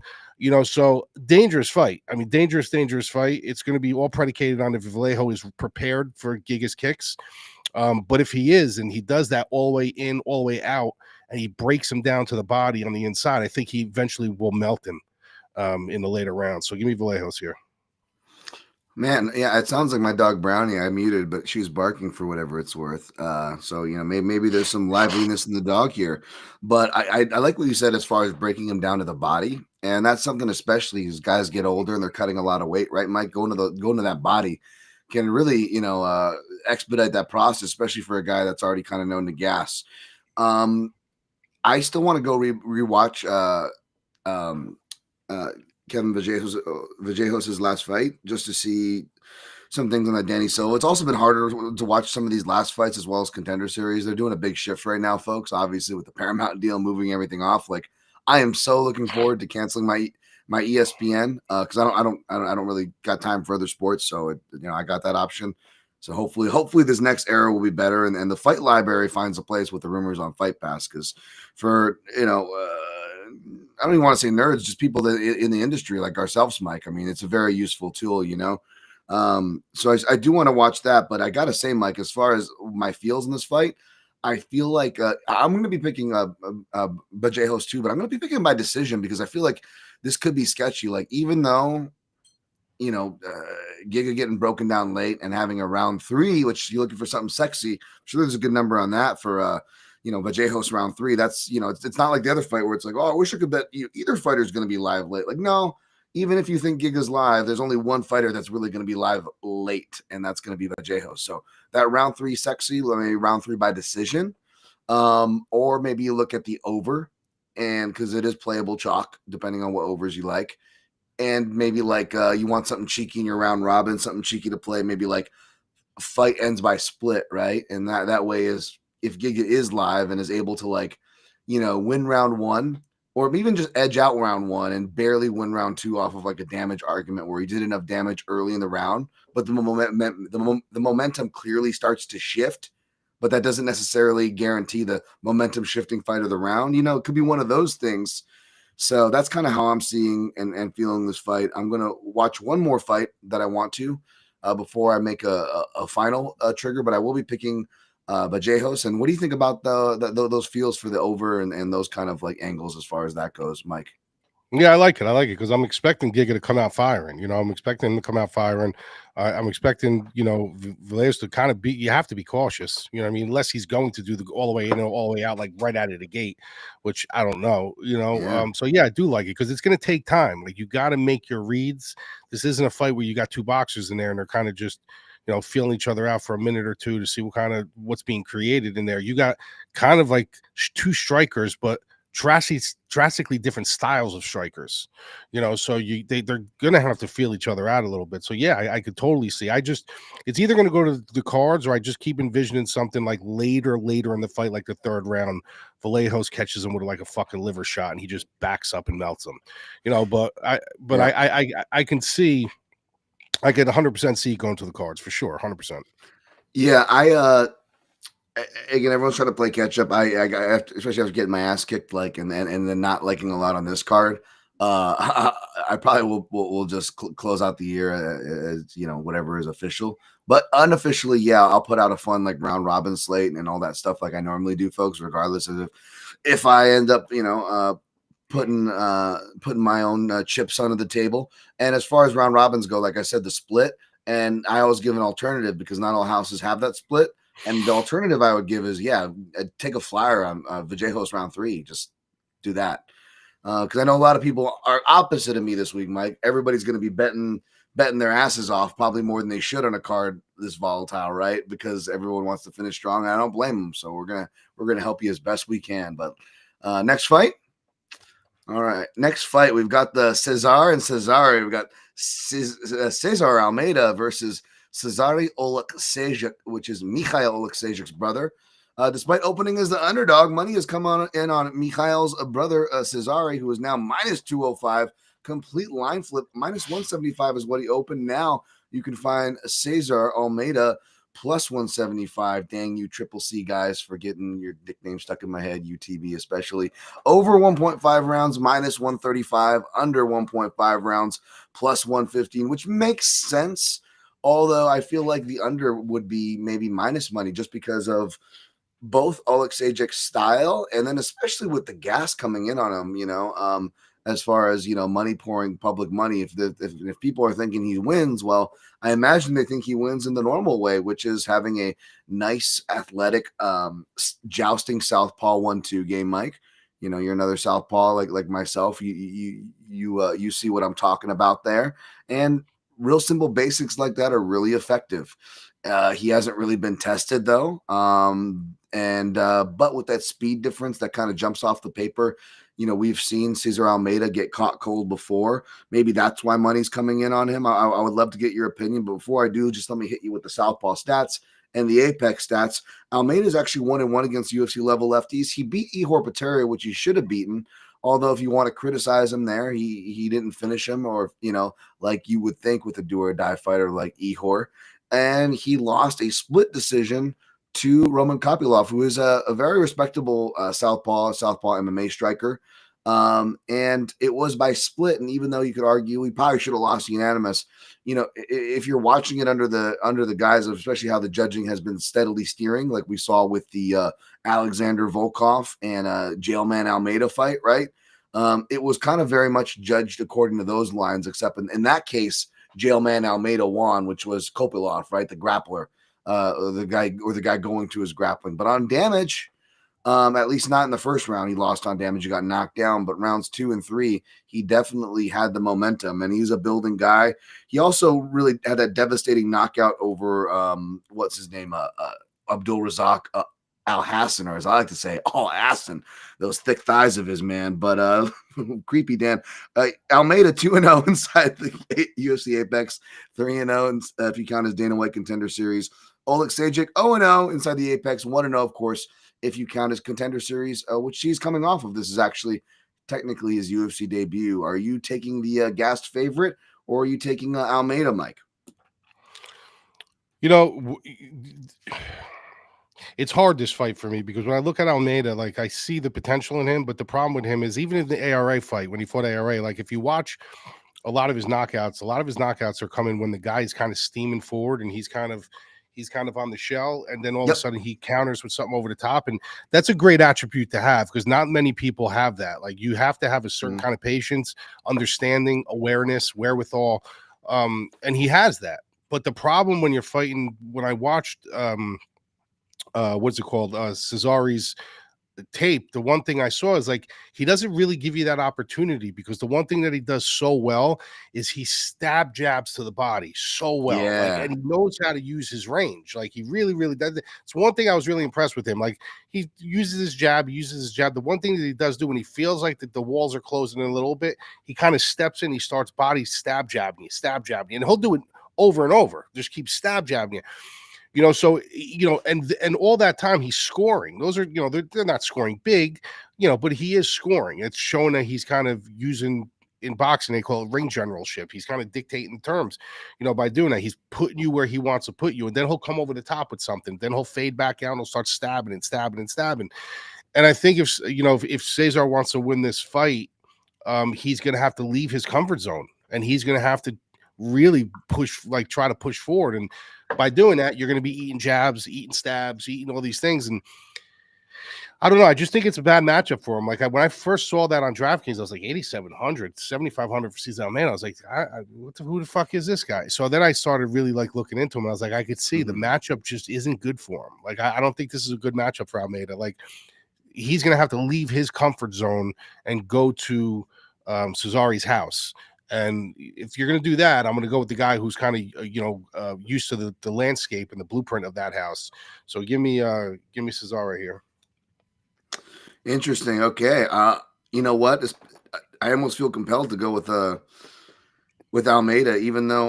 So dangerous fight. I mean, dangerous fight. It's going to be all predicated on if Vallejo is prepared for Giga's kicks. But if he is, and he does that all the way in, all the way out, and he breaks him down to the body on the inside, I think he eventually will melt him in the later rounds. So give me Vallejos here. Man, yeah, it sounds like my dog Brownie. I muted, but she's barking for whatever it's worth. So maybe there's some liveliness in the dog here. But I like what you said as far as breaking him down to the body, and that's something especially as guys get older and they're cutting a lot of weight, right, Mike? Going to that body can really expedite that process, especially for a guy that's already kind of known to gas. I still want to go rewatch Kevin Vallejos' last fight just to see some things on that Danny Silva. It's also been harder to watch some of these last fights as well as Contender Series. They're doing a big shift right now, folks. Obviously, with the Paramount deal moving everything off, like I am so looking forward to canceling my ESPN because I don't really got time for other sports, so I got that option. So hopefully this next era will be better, and the fight library finds a place with the rumors on Fight Pass, because for I don't even want to say nerds, just people that in the industry like ourselves, Mike. I mean, it's a very useful tool, So I do want to watch that, but I gotta say, Mike, as far as my feels in this fight, I feel like I'm going to be picking Vallejos too, but I'm going to be picking by decision because I feel like this could be sketchy. Like even though Giga getting broken down late and having a round 3, which you're looking for something sexy. I'm sure there's a good number on that for Vallejos round 3. That's it's not like the other fight where it's like, oh, I wish I could bet either fighter is going to be live late. Like, no, even if you think Giga's live, there's only one fighter that's really going to be live late, and that's going to be Vallejos. So that round 3 sexy, maybe round 3 by decision, or maybe you look at the over, and because it is playable chalk depending on what overs you like. And maybe like you want something cheeky in your round robin, something cheeky to play. Maybe like fight ends by split, right? And that way is if Giga is live and is able to like win round 1, or even just edge out round 1 and barely win round 2 off of like a damage argument where he did enough damage early in the round, but the momentum clearly starts to shift, but that doesn't necessarily guarantee the momentum shifting fight of the round. It could be one of those things. So that's kind of how I'm seeing and feeling this fight. I'm going to watch one more fight that I want to before I make a final trigger, but I will be picking Vallejos. And what do you think about those feels for the over and those kind of like angles as far as that goes, Mike? Yeah, I like it. Because I'm expecting Giga to come out firing. I'm expecting him to come out firing. I'm expecting, Vallejos to kind of be. You have to be cautious. You know what I mean? Unless he's going to do the all the way in or all the way out, like right out of the gate, which I don't know. Yeah. So yeah, I do like it because it's going to take time. Like you got to make your reads. This isn't a fight where you got two boxers in there and they're kind of just feeling each other out for a minute or two to see what's being created in there. You got kind of like two strikers, but drastically different styles of strikers, so they're gonna have to feel each other out a little bit. So yeah, I could totally see. It's either gonna go to the cards, or I just keep envisioning something like later in the fight, like the third round, Vallejos catches him with like a fucking liver shot and he just backs up and melts him, But I can see, I can 100% see it going to the cards for sure, 100%. Yeah, again, everyone's trying to play catch up. I especially after getting my ass kicked, and then not liking a lot on this card. I probably will just close out the year as whatever is official, but unofficially, yeah, I'll put out a fun like round robin slate and all that stuff like I normally do, folks. Regardless of if I end up putting my own chips under the table. And as far as round robins go, like I said, the split, and I always give an alternative because not all houses have that split. And the alternative I would give is, take a flyer on Vallejos round 3. Just do that. Because I know a lot of people are opposite of me this week, Mike. Everybody's going to be betting their asses off, probably more than they should on a card this volatile, right? Because everyone wants to finish strong. And I don't blame them. So we're gonna help you as best we can. But next fight. All right, next fight we've got the Cesar and Cezary. We've got Cesar Almeida versus Cezary Oleksiejczuk, which is Mikhail Oleksiejczuk's brother. Despite opening as the underdog, money has come in on Mikhail's brother, Cezary, who is now minus 205. Complete line flip, minus 175 is what he opened. Now you can find Cesar Almeida plus 175. Dang you, Triple C guys, for getting your nickname stuck in my head, UTB especially. Over 1.5 rounds, minus 135. Under 1.5 rounds, plus 115, which makes sense. Although I feel like the under would be maybe minus money just because of both Oleksiejczuk's style, and then especially with the gas coming in on him, as far as, money pouring, public money. If people are thinking he wins, well, I imagine they think he wins in the normal way, which is having a nice athletic jousting southpaw 1-2 game, Mike. You're another southpaw like myself. You see what I'm talking about there. And real simple basics like that are really effective. He hasn't really been tested though. But with that speed difference that kind of jumps off the paper, we've seen Cesar Almeida get caught cold before. Maybe that's why money's coming in on him. I would love to get your opinion, but before I do, just let me hit you with the southpaw stats and the Apex stats. Almeida is actually 1-1 against UFC level lefties. He beat Horth, which he should have beaten. Although if you want to criticize him there, he didn't finish him, or like you would think with a do or die fighter like Horth. And he lost a split decision to Roman Kopylov, who is a very respectable southpaw MMA striker. And it was by split. And even though you could argue he probably should have lost unanimous, if you're watching it under the guise of especially how the judging has been steadily steering, like we saw with the Alexander Volkov and Jailman Almeida fight, right? It was kind of very much judged according to those lines, except in that case, Jailman Almeida won, which was Kopylov, right? The grappler, the guy going to his grappling. But on damage, at least not in the first round, he lost on damage. He got knocked down. But rounds 2 and 3, he definitely had the momentum, and he's a building guy. He also really had that devastating knockout over what's his name, Abdul Razak Al Hassan, or as I like to say, Al Hassan. Those thick thighs of his, man. But creepy Dan. Almeida 2-0 inside the UFC Apex, 3-0 if you count his Dana White Contender Series. Oleksiejczuk 0-0 inside the Apex, 1-0, of course, if you count his Contender Series, which he's coming off of. This is actually technically his UFC debut. Are you taking the gassed favorite, or are you taking Almeida, Mike? You know, it's hard, this fight for me, because when I look at Almeida, like, I see the potential in him, but the problem with him is, even in the ARA fight, when he fought ARA, like, if you watch a lot of his knockouts are coming when the guy's kind of steaming forward and he's kind of on the shell, and then all of a sudden he counters with something over the top. And that's a great attribute to have, because not many people have that. Like, you have to have a certain kind of patience, understanding, awareness, wherewithal, and he has that. But the problem when you're fighting, when I watched what's it called, Cezary's tape, the one thing I saw is, like, he doesn't really give you that opportunity, because the one thing that he does so well is he stab jabs to the body so well. Like, and he knows how to use his range. Like, he really, really does. It's one thing I was really impressed with him. Like, he uses his jab. The one thing that he does do when he feels like that the walls are closing in a little bit, he kind of steps in, he starts body stab jabbing you, and he'll do it over and over. Just keep stab jabbing you. You know, so, you know, and all that time he's scoring. Those are, you know, they're not scoring big, you know, but he is scoring. It's showing that he's kind of using, in boxing, they call it ring generalship. He's kind of dictating terms, you know, by doing that. He's putting you where he wants to put you, and then he'll come over the top with something. Then he'll fade back out and he'll start stabbing and stabbing and stabbing. And I think if, you know, if Cesar wants to win this fight, he's going to have to leave his comfort zone, and he's going to have to really push, like, try to push forward. And by doing that, you're going to be eating jabs, eating stabs, eating all these things. And I don't know. I just think it's a bad matchup for him. Like, when I first saw that on DraftKings, I was like, 8,700, 7,500 for Cesar Almeida. I was like, who the fuck is this guy? So then I started really, like, looking into him. And I was like, I could see the matchup just isn't good for him. Like, I don't think this is a good matchup for Almeida. Like, he's going to have to leave his comfort zone and go to Cezary's house. And if you're going to do that, I'm going to go with the guy who's kind of, you know, used to the landscape and the blueprint of that house. So give me Cesar right here. Interesting. Okay. You know what? I almost feel compelled to go with Almeida, even though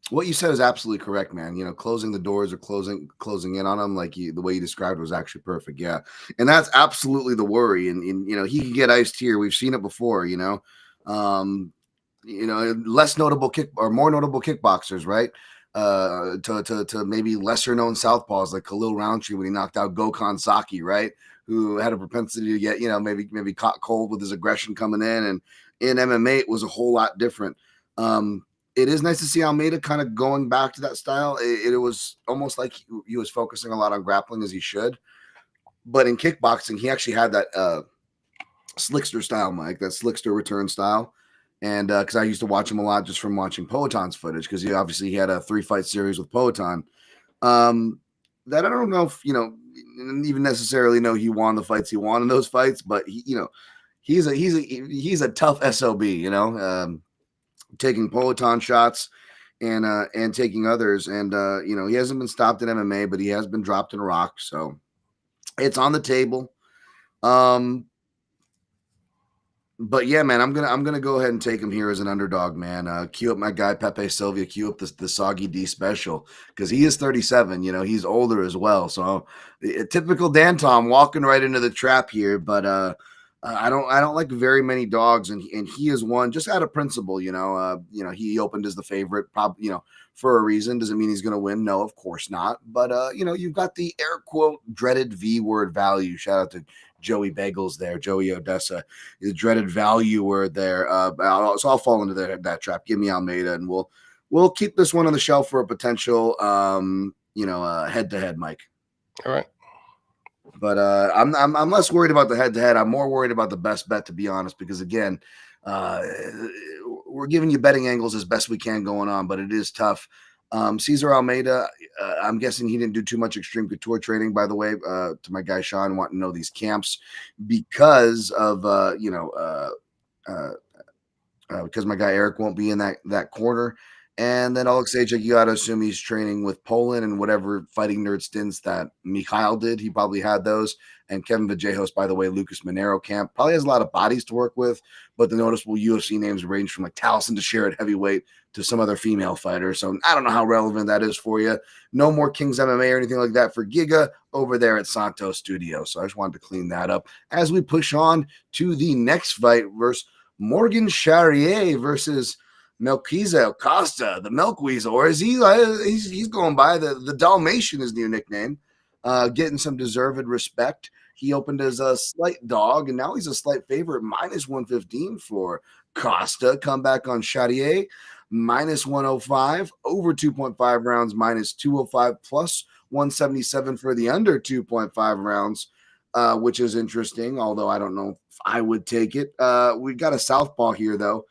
what you said is absolutely correct, man. You know, closing the doors or closing in on him, like the way you described was actually perfect. Yeah. And that's absolutely the worry. And you know, he can get iced here. We've seen it before, you know. You know, less notable more notable kickboxers, right? To maybe lesser known southpaws like Khalil Roundtree when he knocked out Gokhan Saki, right? Who had a propensity to get, you know, maybe caught cold with his aggression coming in. And in MMA, it was a whole lot different. It is nice to see Almeida kind of going back to that style. It was almost like he was focusing a lot on grappling, as he should. But in kickboxing, he actually had that slickster style, Mike, that slickster return style. And because I used to watch him a lot just from watching Poetan's footage, because he had a 3-fight series with Poetan. That I don't know if, you know, even necessarily know he won the fights he won in those fights, but he, you know, he's a tough SOB, you know, taking Poetan shots and taking others. And you know, he hasn't been stopped in MMA, but he has been dropped in rock. So it's on the table. But yeah, man, I'm gonna go ahead and take him here as an underdog, man. Cue up my guy Pepe Silvia, cue up the Soggy D special, because he is 37. You know, he's older as well. So a typical Dan Tom walking right into the trap here. But I don't like very many dogs, and he is one just out of principle. You know, he opened as the favorite, probably, you know, for a reason. Doesn't mean he's gonna win. No, of course not. But you know, you've got the air quote dreaded V word value. Shout out to Joey Bagels there, Joey Odessa, the dreaded value word there. So I'll fall into that trap. Give me Almeida, and we'll keep this one on the shelf for a potential, you know, head-to-head, Mike. All right. But I'm less worried about the head-to-head. I'm more worried about the best bet, to be honest, because again, we're giving you betting angles as best we can going on, but it is tough. Cesar Almeida, I'm guessing he didn't do too much extreme couture training, by the way, to my guy Sean wanting to know these camps, because of you know, because my guy Eric won't be in that corner. And then Oleksiejczuk, you got to assume he's training with Poland and whatever fighting nerd stints that Mikhail did. He probably had those. And Kevin Vallejos, by the way, Lucas Monero camp, probably has a lot of bodies to work with, but the noticeable UFC names range from like Taliesin Teixeira at heavyweight to some other female fighter. So I don't know how relevant that is for you. No more Kings MMA or anything like that for Giga over there at Santos Studio. So I just wanted to clean that up as we push on to the next fight versus Morgan Charrière versus Melquizael Costa, the Milk Weasel, or is he? He's going by the Dalmatian, his new nickname, getting some deserved respect. He opened as a slight dog, and now he's a slight favorite, minus 115 for Costa. Come back on Charrière, minus 105, over 2.5 rounds, minus 205, plus 177 for the under 2.5 rounds, which is interesting, although I don't know if I would take it. We got a southpaw here, though.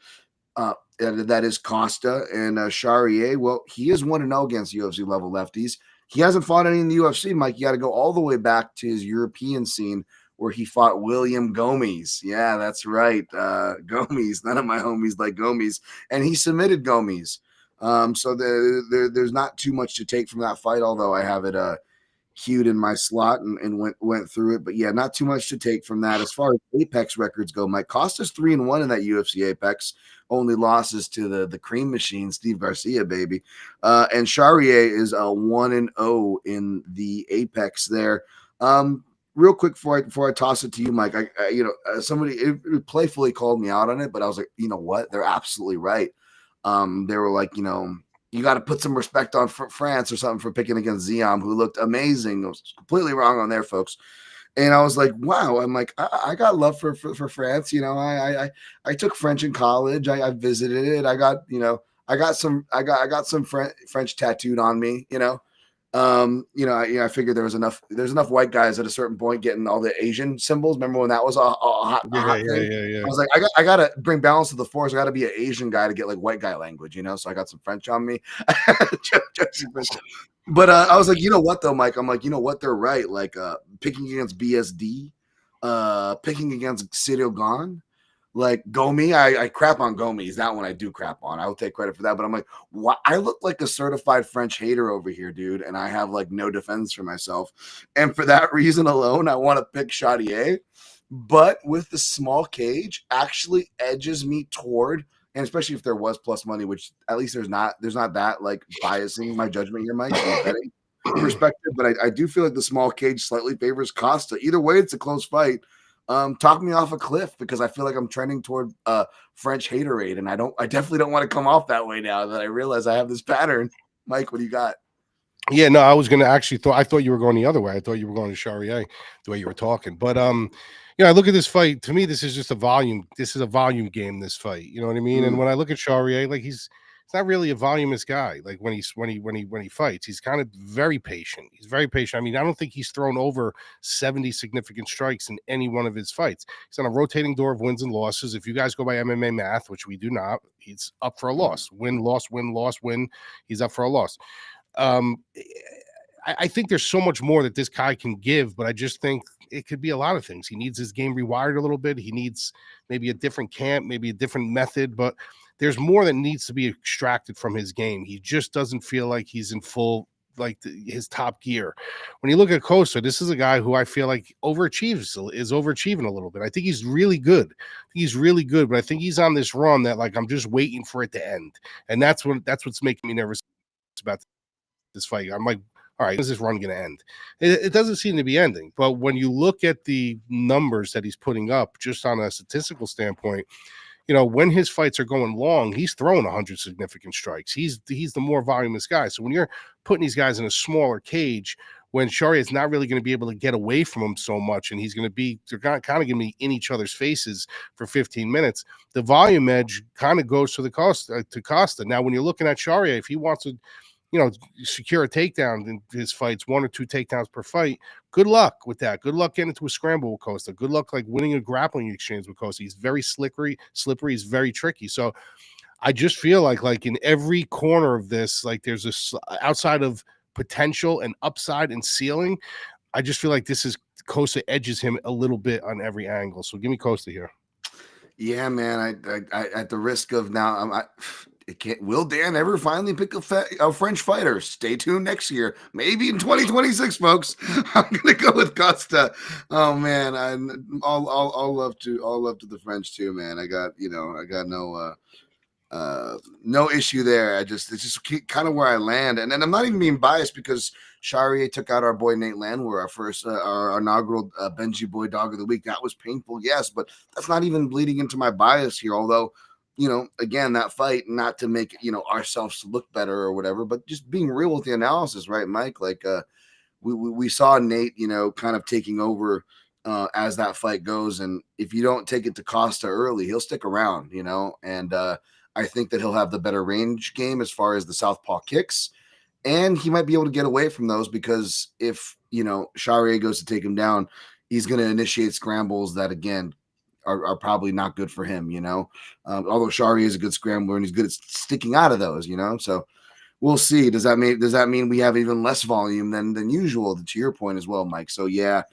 That is Costa and Charrière. Well, he is 1-0 against UFC level lefties. He hasn't fought any in the UFC, Mike. You got to go all the way back to his European scene where he fought William Gomes. Yeah, that's right. Gomes. None of my homies like Gomes. And he submitted Gomes. So there's not too much to take from that fight, although I have it queued in my slot and went through it. But yeah, not too much to take from that. As far as Apex records go, Mike, Costa's 3-1 in that UFC Apex. Only losses to the cream machine, Steve Garcia, baby. And Charrière is 1-0 in the Apex there. Real quick before I toss it to you, Mike, somebody playfully called me out on it, but I was like, you know what? They're absolutely right. They were like, you got to put some respect on France or something for picking against Ziam, who looked amazing. I was completely wrong on there, folks. And I was like, wow. I'm like, I got love for France. I took French in college. I visited it. I got some French tattooed on me. I figured there's enough white guys at a certain point getting all the Asian symbols. Remember when that was a hot thing? Yeah. I was like, I gotta bring balance to the force. I gotta be an Asian guy to get like white guy language, So I got some French on me. But I was like, you know what though, Mike? I'm like, you know what? They're right. Like picking against BSD, picking against Cyril Gane. Like Gomi, I crap on Gomi. That one I do crap on. I will take credit for that. But I'm like, why? I look like a certified French hater over here, dude. And I have like no defense for myself. And for that reason alone, I want to pick Charrière. But with the small cage, actually edges me toward, and especially if there was plus money, which at least there's not that like biasing my judgment here, Mike, from a betting perspective. But I do feel like the small cage slightly favors Costa. Either way, it's a close fight. Talk me off a cliff because I feel like I'm trending toward French haterade, and I definitely don't want to come off that way now that I realize I have this pattern. Mike, what do you got? Yeah, no, I was gonna actually I thought you were going the other way. I thought you were going to Charrière the way you were talking. But I look at this fight. To me, this is just a volume. This is a volume game. This fight, you know what I mean? And when I look at Charrière, like he's not really a voluminous guy. Like when he fights, he's kind of very patient. He's very patient. I mean, I don't think he's thrown over 70 significant strikes in any one of his fights. He's on a rotating door of wins and losses. If you guys go by MMA math, which we do not, he's up for a loss. Win, loss, win, loss, win. He's up for a loss. I think there's so much more that this guy can give, but I just think it could be a lot of things. He needs his game rewired a little bit. He needs maybe a different camp, maybe a different method, but there's more that needs to be extracted from his game. He just doesn't feel like he's in full, his top gear. When you look at Costa, this is a guy who I feel like is overachieving a little bit. I think he's really good. But I think he's on this run that like I'm just waiting for it to end, and that's what's making me nervous about this fight. I'm like, all right, when is this run going to end? It doesn't seem to be ending. But when you look at the numbers that he's putting up, just on a statistical standpoint, when his fights are going long, he's throwing 100 significant strikes. He's the more voluminous guy. So when you're putting these guys in a smaller cage, when Charrière is not really going to be able to get away from him so much, and they're kind of going to be in each other's faces for 15 minutes, the volume edge kind of goes to Costa. Now, when you're looking at Charrière, if he wants to secure a takedown in his fights, 1 or 2 takedowns per fight, good luck with that. Good luck getting into a scramble with Costa. Good luck winning a grappling exchange with Costa. He's very slippery. He's very tricky. So I just feel like in every corner of this, there's this outside of potential and upside and ceiling. I just feel like this is Costa edges him a little bit on every angle. So give me Costa here. Yeah, man. I at the risk of now, Will Dan ever finally pick a French fighter? Stay tuned next year, maybe in 2026, folks. I'm gonna go with Costa. Oh man, I'll love to the French too, man. I got no issue there. It's just kind of where I land, and I'm not even being biased because Charrière took out our boy Nate Landwehr, our first our inaugural Benji Boy Dog of the Week. That was painful, yes, but that's not even bleeding into my bias here. Although, again, that fight, not to make ourselves look better or whatever, but just being real with the analysis, right, Mike? Like we saw Nate, kind of taking over as that fight goes, and if you don't take it to Costa early, he'll stick around, and I think that he'll have the better range game as far as the southpaw kicks. And he might be able to get away from those because if, Charrière goes to take him down, he's going to initiate scrambles that, again, are probably not good for him, although Charrière is a good scrambler and he's good at sticking out of those, so we'll see. Does that mean we have even less volume than usual, to your point as well, Mike? So, yeah,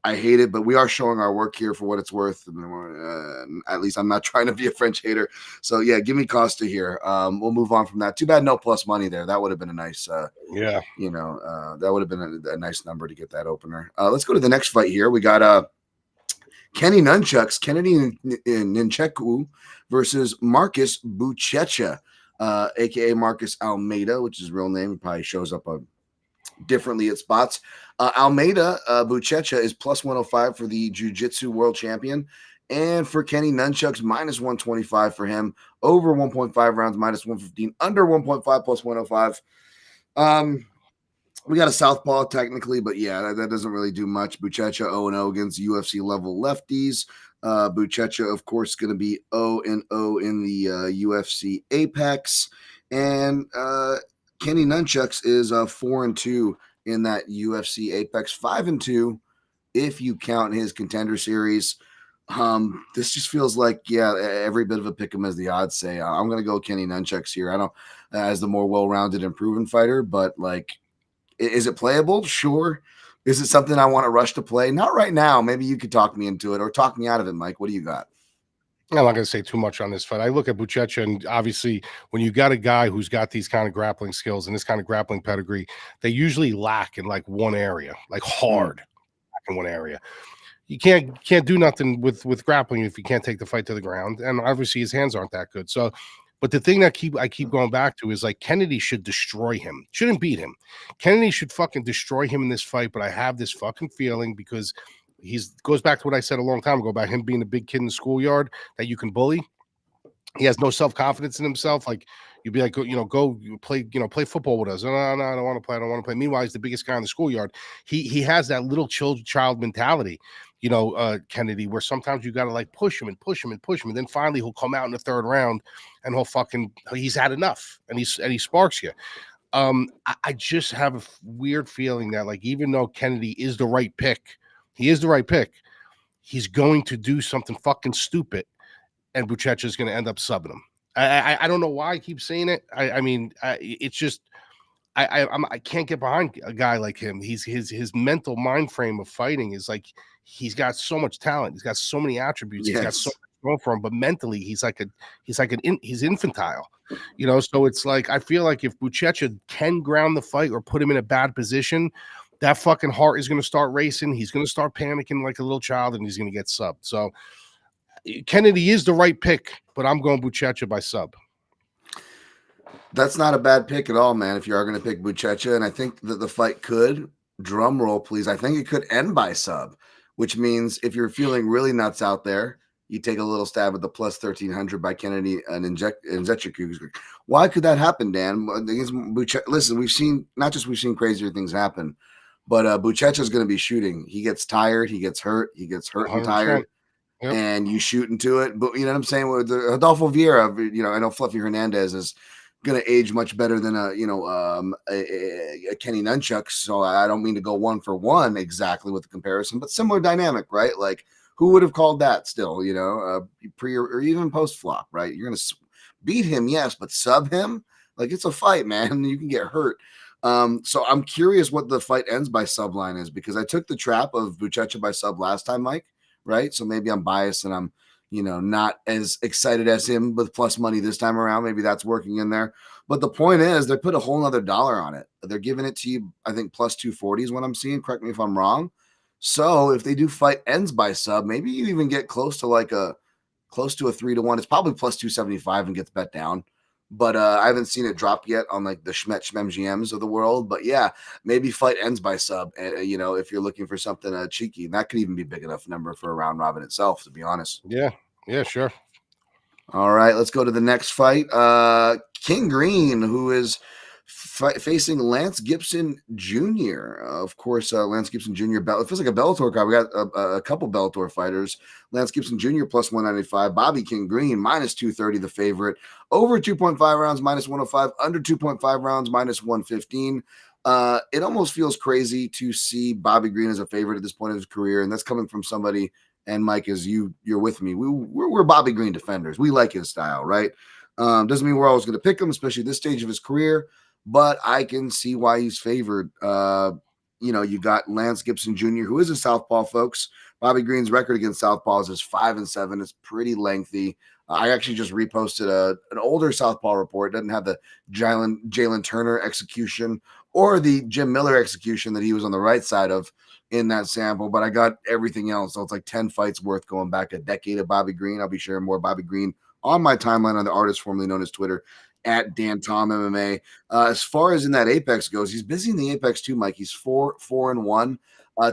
I hate it, but we are showing our work here for what it's worth. At least I'm not trying to be a French hater. So, yeah, give me Costa here. We'll move on from that. Too bad no plus money there. That would have been a nice, that would have been a nice number to get that opener. Let's go to the next fight here. We got Kennedy Nzechukwu versus Marcus Buchecha, a.k.a. Marcus Almeida, which is his real name. It probably shows up differently at spots. Almeida Buchecha is plus 105 for the Jiu-Jitsu world champion, and for Kenny Nunchuck's minus 125 for him, over 1.5 rounds minus 115, under 1.5 plus 105. We got a southpaw technically, but yeah, that doesn't really do much. Buchecha 0-0 against UFC level lefties. Buchecha, of course, going to be 0-0 in the UFC Apex, and Kenny Nunchucks is 4-2 in that UFC Apex, 5-2 if you count his contender series. This just feels like, every bit of a pick 'em, as the odds say. I'm going to go Kenny Nunchucks here. I don't as the more well-rounded and proven fighter, but like, is it playable? Sure. Is it something I want to rush to play? Not right now. Maybe you could talk me into it or talk me out of it, Mike. What do you got? I'm not going to say too much on this fight. I look at Buchecha, and obviously, when you got a guy who's got these kind of grappling skills and this kind of grappling pedigree, they usually lack in like one area, like hard in one area. You can't do nothing with grappling if you can't take the fight to the ground, and obviously his hands aren't that good. So, but the thing that I keep going back to is like Kennedy should destroy him, shouldn't beat him. Kennedy should fucking destroy him in this fight. But I have this fucking feeling because goes back to what I said a long time ago about him being a big kid in the schoolyard that you can bully. He has no self-confidence in himself. Like you'd be like, go play, play football with us. No, I don't want to play. I don't want to play. Meanwhile, he's the biggest guy in the schoolyard. He has that little child mentality, Kennedy, where sometimes you got to like push him and push him and push him. And then finally he'll come out in the third round and he's had enough and he sparks you. I just have a weird feeling that like, even though Kennedy is the right pick, he's going to do something fucking stupid, and Buchecha is going to end up subbing him. I don't know why I keep saying it. It's just I can't get behind a guy like him. His mental mind frame of fighting is like he's got so much talent. He's got so many attributes. Yes. He's got so much going for him, but mentally he's infantile. So it's like I feel like if Buchecha can ground the fight or put him in a bad position, that fucking heart is going to start racing. He's going to start panicking like a little child, and he's going to get subbed. So Kennedy is the right pick, but I'm going Buchecha by sub. That's not a bad pick at all, man, if you are going to pick Buchecha. And I think that the fight could, drum roll, please, I think it could end by sub, which means if you're feeling really nuts out there, you take a little stab at the plus 1,300 by Kennedy and Nzechukwu. Why could that happen, Dan? Listen, we've seen crazier things happen. But Buchecha is going to be shooting. He gets tired. He gets hurt. And tired. Yep. And you shoot into it. But you know what I'm saying? With Adolfo Vieira, I know Fluffy Hernandez is going to age much better than a Kenny Nunchuck. So I don't mean to go one for one exactly with the comparison, but similar dynamic, right? Like who would have called that still, pre or even post flop, right? You're going to beat him, yes, but sub him? Like it's a fight, man. You can get hurt. So I'm curious what the fight ends by sub line is because I took the trap of Buchecha by sub last time, Mike, right? So maybe I'm biased and I'm, not as excited as him with plus money this time around. Maybe that's working in there. But the point is, they put a whole nother dollar on it. They're giving it to you, I think, plus 240 is what I'm seeing. Correct me if I'm wrong. So if they do fight ends by sub, maybe you even get close to a 3-1. It's probably plus 275 and gets bet down. But I haven't seen it drop yet on like the Schmet GMs of the world. But yeah, maybe fight ends by sub. If you're looking for something cheeky, that could even be big enough number for a round robin itself, to be honest. Yeah, sure. All right, let's go to the next fight. King Green, who is facing Lance Gibson Jr. Of course, Lance Gibson Jr. It feels like a Bellator card. We got a couple Bellator fighters. Lance Gibson Jr. plus 195. Bobby King Green minus 230, the favorite. Over 2.5 rounds minus 105. Under 2.5 rounds minus 115. It almost feels crazy to see Bobby Green as a favorite at this point in his career, and that's coming from somebody. And Mike, as you're with me, we're Bobby Green defenders. We like his style, right? Doesn't mean we're always going to pick him, especially this stage of his career. But I can see why he's favored. You got Lance Gibson Jr., who is a southpaw, folks. Bobby Green's record against southpaws is 5-7. It's pretty lengthy. I actually just reposted an older southpaw report. It doesn't have the Jalen Turner execution or the Jim Miller execution that he was on the right side of in that sample, but I got everything else. So it's like 10 fights worth going back a decade of Bobby Green. I'll be sharing more Bobby Green on my timeline on the artist formerly known as Twitter at Dan Tom MMA. As far as in that Apex goes, he's busy in the Apex too, Mike. He's 4-1.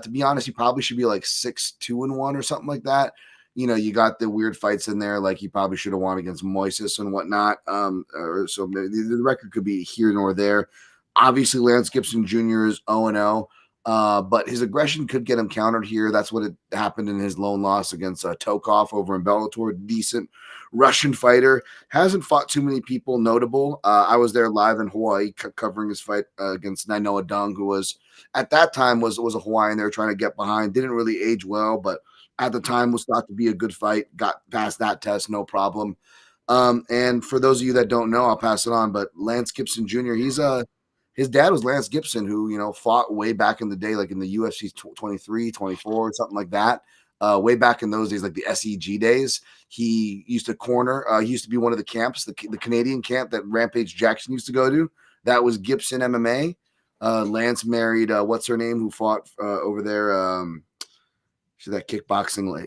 To be honest, he probably should be like 6-2-1 or something like that. You got the weird fights in there, like he probably should have won against Moises and whatnot. So maybe the record could be here nor there. Obviously, Lance Gibson Jr. is 0-0. But his aggression could get him countered here. That's what happened in his lone loss against Tokov over in Bellator. Decent Russian fighter. Hasn't fought too many people notable. I was there live in Hawaii covering his fight against Nainoa Dung, who was at that time was a Hawaiian they were trying to get behind. Didn't really age well, but at the time was thought to be a good fight. Got past that test, no problem. And for those of you that don't know, I'll pass it on. But Lance Gibson Jr., his dad was Lance Gibson, who, fought way back in the day, like in the UFC 23, 24, something like that. Way back in those days, like the SEG days, he used to corner. He used to be one of the camps, the Canadian camp that Rampage Jackson used to go to. That was Gibson MMA. Lance married, what's her name, who fought over there. She's that kickboxing.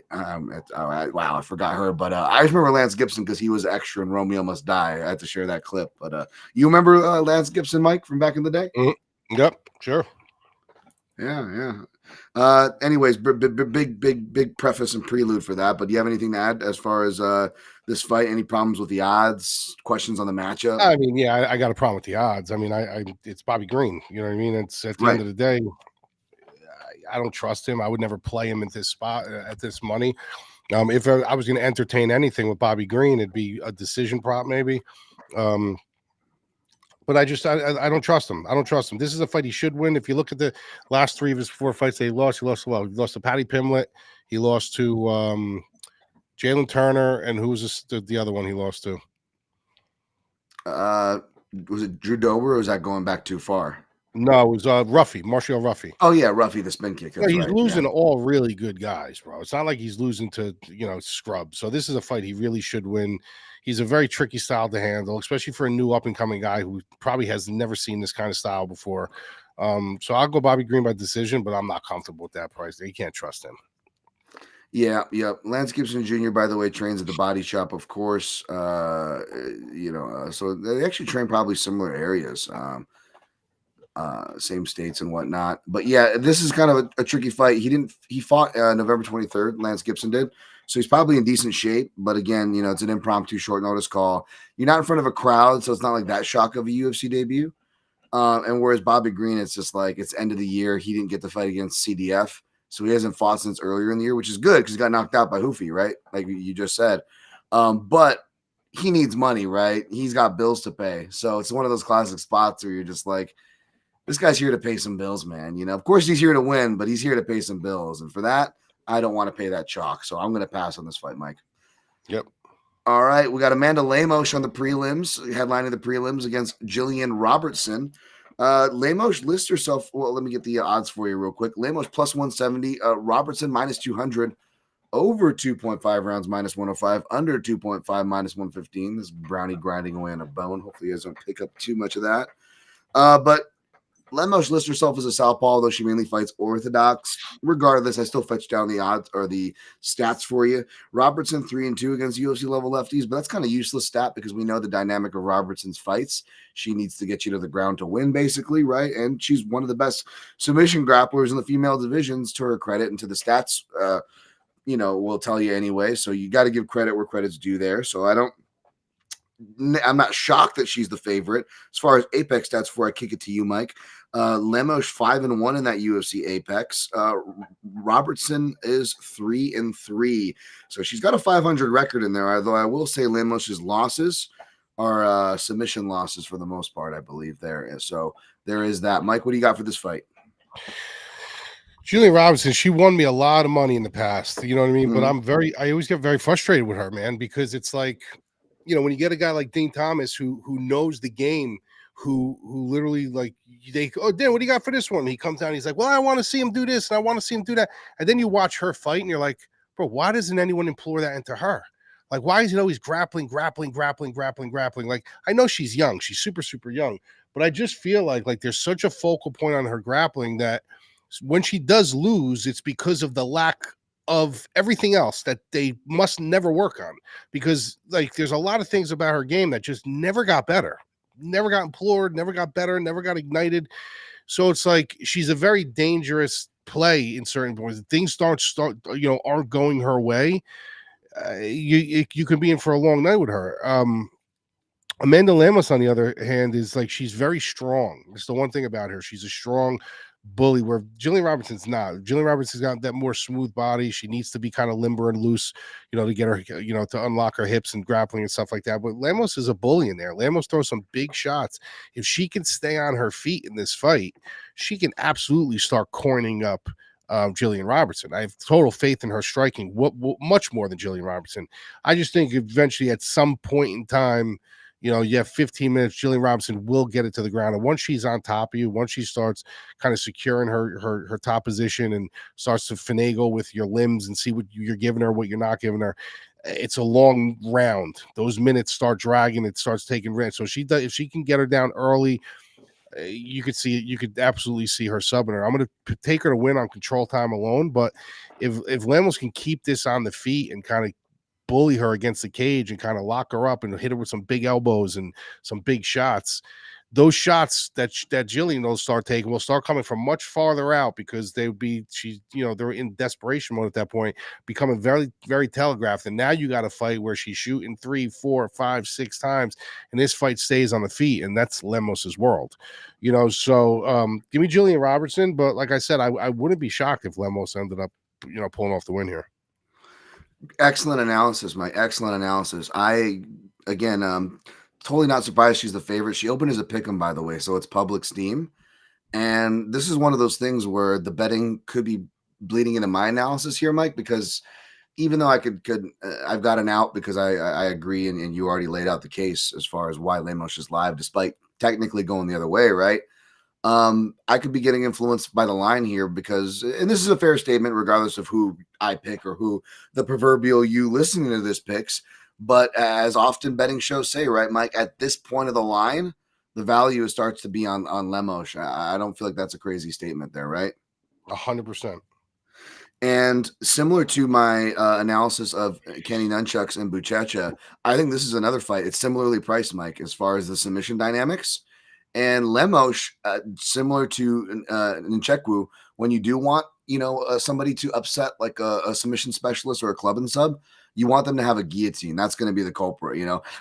Wow, I forgot her. But I just remember Lance Gibson because he was extra in Romeo Must Die. I had to share that clip. But you remember Lance Gibson, Mike, from back in the day? Mm-hmm. Yep, sure. Yeah. Anyways, big preface and prelude for that. But do you have anything to add as far as this fight? Any problems with the odds? Questions on the matchup? I mean, yeah, I got a problem with the odds. I mean, it's Bobby Green. You know what I mean? It's at the end of the day. I don't trust him. I would never play him at this spot at this money. If I was going to entertain anything with Bobby Green, it'd be a decision prop maybe. But I don't trust him. I don't trust him. This is a fight he should win. If you look at the last 3 of his 4 fights he lost well. He lost to Patty Pimlet. He lost to Jalen Turner. And who was the other one he lost to? Was it Drew Dober, or was that going back too far? No, it was Ruffy, Martial Ruffy. Oh, yeah, Ruffy, the spin kick. Yeah, he's losing all really good guys, bro. It's not like he's losing to, scrubs. So this is a fight he really should win. He's a very tricky style to handle, especially for a new up-and-coming guy who probably has never seen this kind of style before. So I'll go Bobby Green by decision, but I'm not comfortable with that price. You can't trust him. Yeah. Lance Gibson Jr., by the way, trains at the Body Shop, of course. So they actually train probably similar areas. Same states and whatnot. But yeah, this is kind of a tricky fight. He fought November 23rd, Lance Gibson did. So he's probably in decent shape. But again, it's an impromptu short notice call. You're not in front of a crowd, so it's not like that shock of a UFC debut. And whereas Bobby Green, it's just like it's end of the year. He didn't get the fight against CDF. So he hasn't fought since earlier in the year, which is good because he got knocked out by Hoofy, right? Like you just said. But he needs money, right? He's got bills to pay. So it's one of those classic spots where you're just like, this guy's here to pay some bills, man. Of course he's here to win, but he's here to pay some bills. And for that, I don't want to pay that chalk. So I'm going to pass on this fight, Mike. Yep. All right. We got Amanda Lemos on the prelims, headlining the prelims against Gillian Robertson. Lemos lists herself. Well, let me get the odds for you real quick. Lemos plus 170, Robertson minus 200. over 2.5 rounds minus 105, under 2.5 minus 115. This brownie grinding away on a bone. Hopefully, you guys don't pick up too much of that. But Lemos lists herself as a southpaw, although she mainly fights orthodox. Regardless, I still fetch down the odds or the stats for you. Robertson 3-2 against UFC level lefties, but that's kind of useless stat because we know the dynamic of Robertson's fights. She needs to get you to the ground to win, basically, right? And she's one of the best submission grapplers in the female divisions, to her credit, and to the stats. Will tell you anyway. So you got to give credit where credit's due there. So I'm not shocked that she's the favorite. As far as Apex stats, before I kick it to you, Mike, Lemos 5-1 in that UFC Apex. Robertson is 3-3, so she's got a 500 record in there. Although I will say Lemos's losses are submission losses for the most part, I believe there. So there is that. Mike, what do you got for this fight? Gillian Robinson, she won me a lot of money in the past. You know what I mean? Mm-hmm. But I always get very frustrated with her, man, because it's like, when you get a guy like Dean Thomas who knows the game, who literally Dan, what do you got for this one? He comes down, he's like, well, I want to see him do this and I want to see him do that. And then you watch her fight and you're like, bro, why doesn't anyone implore that into her? Like, why is it always grappling? Like, I know she's young. She's super, super young. But I just feel like there's such a focal point on her grappling that when she does lose, it's because of the lack of everything else that they must never work on, because there's a lot of things about her game that just never got better, never got implored, never got better, never got ignited. So it's like she's a very dangerous play in certain points. Things aren't going her way. You could be in for a long night with her. Amanda Lemos, on the other hand, is she's very strong. It's the one thing about her. She's a strong bully, where Gillian Robertson's not. Gillian Robertson's got that more smooth body. She needs to be kind of limber and loose, to get her, to unlock her hips and grappling and stuff like that. But Lemos is a bully in there. Lemos throws some big shots. If she can stay on her feet in this fight, she can absolutely start cornering up Gillian Robertson. I have total faith in her striking, much more than Gillian Robertson. I just think eventually, at some point in time, you have 15 minutes, Gillian Robinson will get it to the ground. And once she's on top of you, once she starts kind of securing her top position and starts to finagle with your limbs and see what you're giving her, what you're not giving her, it's a long round. Those minutes start dragging. It starts taking rent. So if she can get her down early, you could absolutely see her subbing her. I'm going to take her to win on control time alone. But if Lemos can keep this on the feet and kind of bully her against the cage and kind of lock her up and hit her with some big elbows and some big shots, those shots that Gillian will start taking will start coming from much farther out, because they're in desperation mode at that point, becoming very, very telegraphed. And now you got a fight where she's shooting 3, 4, 5, 6 times, and this fight stays on the feet, and that's Lemos's world. So give me Gillian Robertson, but like I said, I wouldn't be shocked if Lemos ended up pulling off the win here. Excellent analysis, Mike. Excellent analysis. I, again, totally not surprised she's the favorite. She opened as a pick'em, by the way, so it's public steam. And this is one of those things where the betting could be bleeding into my analysis here, Mike, because even though I I've got an out because I agree, and you already laid out the case as far as why Lemos is live, despite technically going the other way, right? I could be getting influenced by the line here because, and this is a fair statement, regardless of who I pick or who the proverbial you listening to this picks. But as often betting shows say, right, Mike, at this point of the line, the value starts to be on Lemos. I don't feel like that's a crazy statement there, right? 100%. And similar to my analysis of Kenny Nunchucks and Buchecha, I think this is another fight. It's similarly priced, Mike, as far as the submission dynamics. And Lemos, similar to Nzechukwu, when you do want, somebody to upset like a submission specialist or a club and sub, you want them to have a guillotine. That's going to be the culprit,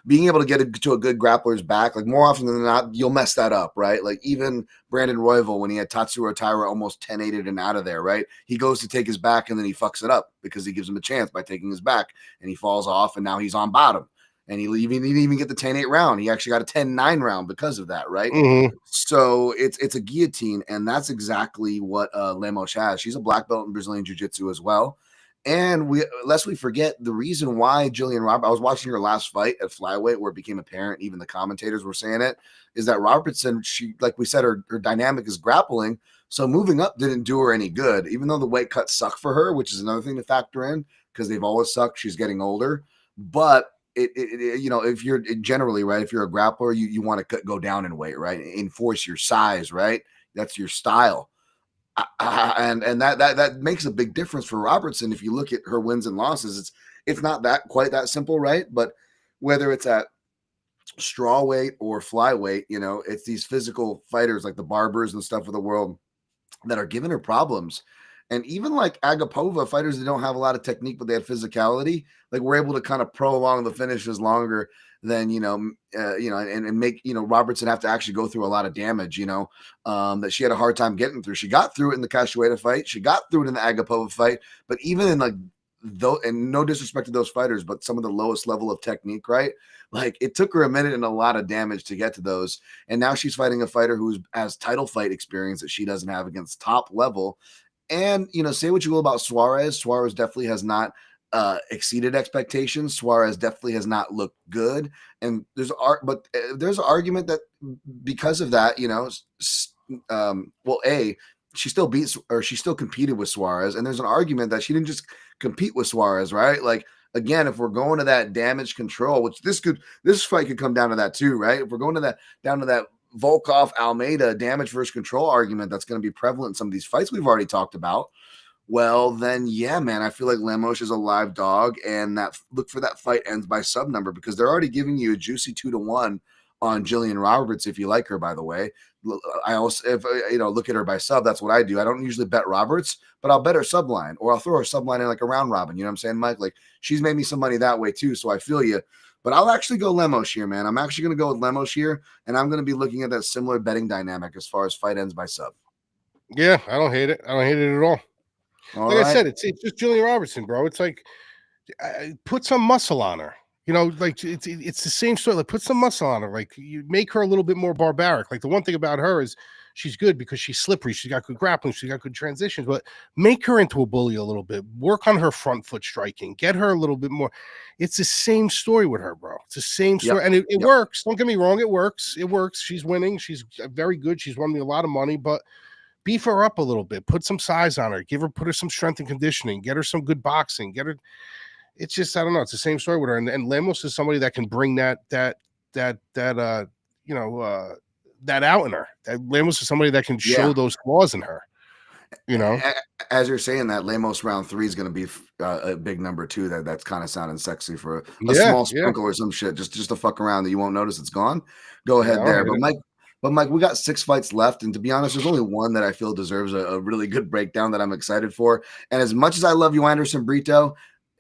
Being able to get to a good grappler's back, like more often than not, you'll mess that up, right? Like even Brandon Royval, when he had Tatsuro Taira almost 10-8'd and out of there, right? He goes to take his back and then he fucks it up because he gives him a chance by taking his back, and he falls off, and now he's on bottom. And he didn't even get the 10-8 round. He actually got a 10-9 round because of that, right? Mm-hmm. So it's a guillotine, and that's exactly what Lemos has. She's a black belt in Brazilian Jiu-Jitsu as well. And lest we forget, the reason why Gillian Robertson, I was watching her last fight at flyweight where it became apparent, even the commentators were saying it, is that Robertson, she, like we said, her dynamic is grappling. So moving up didn't do her any good, even though the weight cuts suck for her, which is another thing to factor in. because they've always sucked. She's getting older, but you know, if you're generally right, if you're a grappler, you want to go down in weight, right? Enforce your size, right? That's your style. And that makes a big difference for Robertson. If you look at her wins and losses, it's not that quite that simple, right? But whether it's at straw weight or flyweight, you know, it's these physical fighters like the Barbers and stuff of the world that are giving her problems. And even like Agapova, fighters that don't have a lot of technique, but they have physicality, like we're able to kind of prolong the finishes longer than, and make, Robertson have to actually go through a lot of damage, that she had a hard time getting through. She got through it in the Cachoeira fight. She got through it in the Agapova fight, but even in like, though, and no disrespect to those fighters, but some of the lowest level of technique, right? Like it took her a minute and a lot of damage to get to those. And now she's fighting a fighter who has title fight experience that she doesn't have against top level. And, say what you will about Suarez. Suarez definitely has not exceeded expectations. Suarez definitely has not looked good. And there's an argument that because of that, she still beats or she still competed with Suarez. And there's an argument that she didn't just compete with Suarez, right? Like, again, if we're going to that damage control, which this fight could come down to that too, right? If we're going to that Volkov Almeida damage versus control argument that's going to be prevalent in some of these fights we've already talked about, well, then, yeah, man, I feel like Lemos is a live dog, and that look for that fight ends by sub number because they're already giving you a juicy 2-1 on Gillian Roberts if you like her, by the way. I also, if look at her by sub, that's what I do. I don't usually bet Roberts, but I'll bet her sub line, or I'll throw her sub line in like a round robin. You know what I'm saying, Mike? Like she's made me some money that way too, so I feel you. But I'll actually go Lemos here, man. I'm actually going to go with Lemos here, and I'm going to be looking at that similar betting dynamic as far as fight ends by sub. Yeah, I don't hate it. I don't hate it at all. I said, it's just Gillian Robertson, bro. It's like put some muscle on her. Like it's the same story. Like put some muscle on her. Like you make her a little bit more barbaric. Like the one thing about her is she's good because she's slippery. She's got good grappling. She's got good transitions. But make her into a bully a little bit. Work on her front foot striking. Get her a little bit more. It's the same story with her, bro. It's the same story, and it works. Don't get me wrong. It works. It works. She's winning. She's very good. She's won me a lot of money, but beef her up a little bit. Put some size on her. Put her some strength and conditioning. Get her some good boxing. Get her. It's just, I don't know. It's the same story with her. And Lemos is somebody that can bring that out in her. Lemos is somebody that can show those flaws in her. As you're saying that, Lemos round 3 is going to be a big number too. That's kind of sounding sexy for a small sprinkle or some shit, just to fuck around that you won't notice it's gone. Go ahead there, but Mike, we got 6 fights left, and to be honest, there's only one that I feel deserves a really good breakdown that I'm excited for. And as much as I love Joanderson Brito,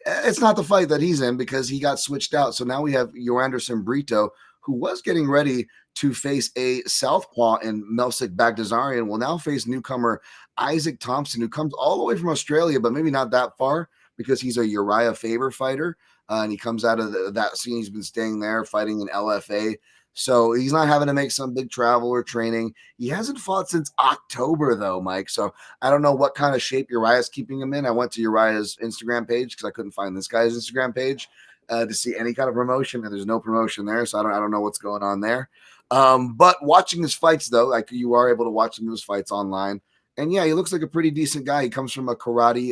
it's not the fight that he's in because he got switched out. So now we have Joanderson Brito, who was getting ready to face a southpaw in Melsik Bagdasaryan, will now face newcomer Isaac Thompson, who comes all the way from Australia, but maybe not that far because he's a Uriah Faber fighter. And he comes out of that scene. He's been staying there fighting in LFA. So he's not having to make some big travel or training. He hasn't fought since October, though, Mike. So I don't know what kind of shape Uriah's keeping him in. I went to Uriah's Instagram page because I couldn't find this guy's Instagram page to see any kind of promotion, and there's no promotion there. So I don't know what's going on there. But watching his fights, though, like you are able to watch some of his fights online. And yeah, he looks like a pretty decent guy. He comes from a karate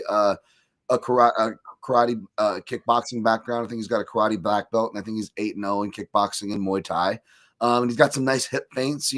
kickboxing background. I think he's got a karate black belt, and I think he's 8-0 in kickboxing and Muay Thai. And he's got some nice hip feints,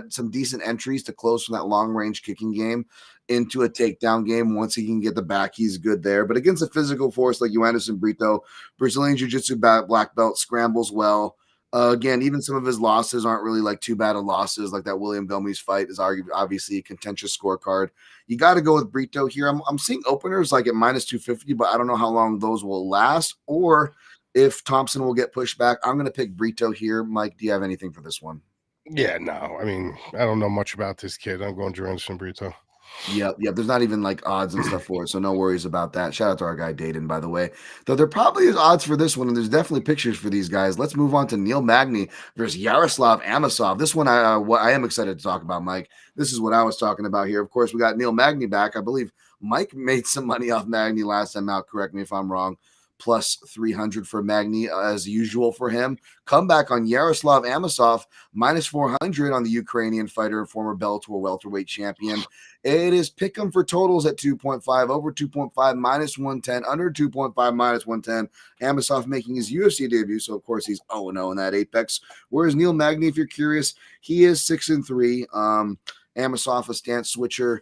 some decent entries to close from that long range kicking game into a takedown game. Once he can get the back, he's good there. But against a physical force like Joanderson Brito, Brazilian Jiu-Jitsu black belt, scrambles well. Again, even some of his losses aren't really like too bad of losses. Like that William Gomez fight is obviously a contentious scorecard. You got to go with Brito here. I'm seeing openers like at -250, but I don't know how long those will last or if Thompson will get pushed back. I'm going to pick Brito here. Mike, do you have anything for this one? Yeah, no. I mean, I don't know much about this kid. I'm going Joanderson Brito. Yep. There's not even like odds and stuff for it, so no worries about that. Shout out to our guy Dayton, by the way. Though there probably is odds for this one, and there's definitely pictures for these guys. Let's move on to Neil Magny versus Yaroslav Amosov. This one I am excited to talk about, Mike. This is what I was talking about here. Of course, we got Neil Magny back. I believe Mike made some money off Magny last time out. Correct me if I'm wrong. plus 300 for Magny as usual for him. Comeback on Yaroslav Amosov, minus 400 on the Ukrainian fighter and former Bellator welterweight champion. It is pick 'em for totals at 2.5, over 2.5, minus 110, under 2.5, minus 110. Amosov making his UFC debut, so of course he's 0-0 in that Apex. Whereas Neil Magny, if you're curious, he is 6-3. Amosov, a stance switcher.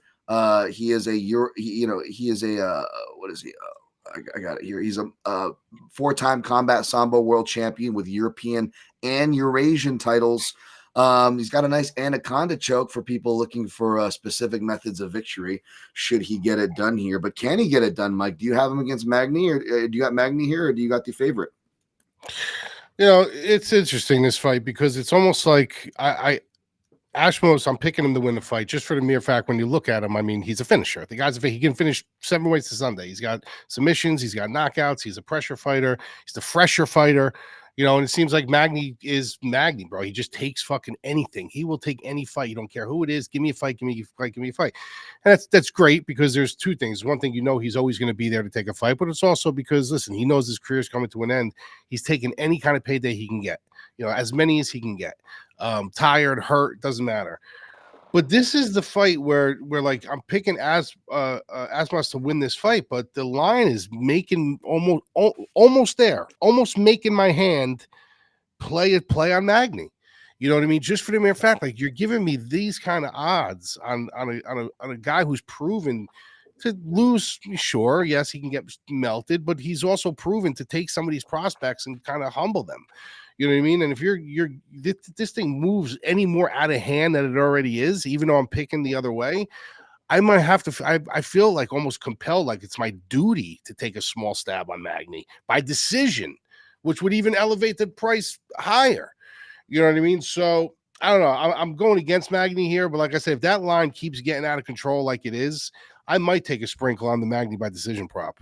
He is a what is he? I got it here. He's a 4-time combat sambo world champion with European and Eurasian titles. He's got a nice anaconda choke for people looking for specific methods of victory should he get it done here. But can he get it done, Mike? Do you have him against Magny, or do you got Magny here, or do you got the favorite? It's interesting, this fight, because it's almost like Ashmos, I'm picking him to win the fight just for the mere fact when you look at him, I mean, he's a finisher. The guy's he can finish 7 weights to Sunday. He's got submissions, he's got knockouts, he's a pressure fighter, he's the fresher fighter, and it seems like Magny is Magny, bro. He just takes fucking anything. He will take any fight. You don't care who it is. Give me a fight, give me a fight, give me a fight. And that's great, because there's two things. One thing, he's always going to be there to take a fight, but it's also because, listen, he knows his career is coming to an end. He's taking any kind of payday he can get, as many as he can get. Tired, hurt, doesn't matter. But this is the fight where like I'm picking Asmas to win this fight, but the line is making almost there, almost making my hand play on Magny. You know what I mean? Just for the mere fact, like, you're giving me these kind of odds on a guy who's proven to lose. Sure, yes, he can get melted, but he's also proven to take some of these prospects and kind of humble them. You know what I mean? And if this thing moves any more out of hand than it already is, even though I'm picking the other way, I might have to. I feel like almost compelled, like it's my duty to take a small stab on Magny by decision, which would even elevate the price higher. You know what I mean? So I don't know. I'm going against Magny here, but like I said, if that line keeps getting out of control like it is, I might take a sprinkle on the Magny by decision prop.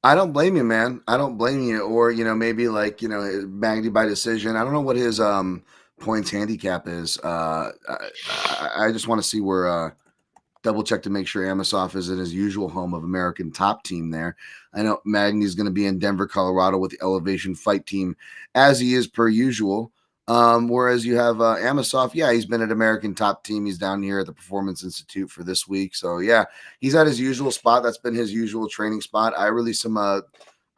I don't blame you, man. I don't blame you. Or, maybe like, Magny by decision. I don't know what his points handicap is. I just want to see where double check to make sure Amosov is in his usual home of American Top Team there. I know Magny's going to be in Denver, Colorado with the Elevation Fight Team as he is per usual. Whereas you have Amosov, yeah, he's been at American Top Team. He's down here at the Performance Institute for this week. So yeah, he's at his usual spot. That's been his usual training spot. I released some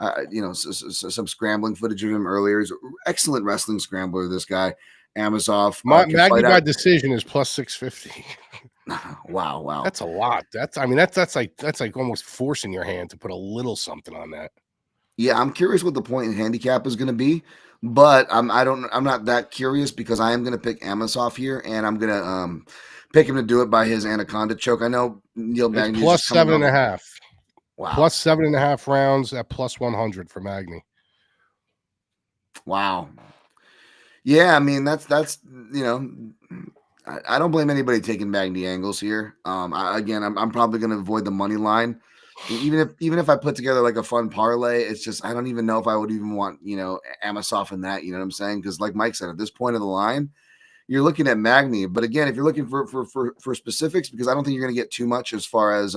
some scrambling footage of him earlier. He's an excellent wrestling scrambler, this guy. Amosov. Magny by decision is plus 650. Wow. That's a lot. That's like almost forcing your hand to put a little something on that. Yeah, I'm curious what the point in handicap is going to be. But I'm not that curious, because I am going to pick Amosov here, and I'm going to pick him to do it by his anaconda choke. I know Neil Magny plus 7.5. Wow, plus 7.5 rounds at plus 100 for Magny. Wow. Yeah, I mean that's I don't blame anybody taking Magny angles here. I'm probably going to avoid the money line. Even if I put together like a fun parlay, it's just I don't even know if I would even want Amosov in that. You know what I'm saying? Because like Mike said, at this point of the line, you're looking at Magny. But again, if you're looking for specifics, because I don't think you're going to get too much as far as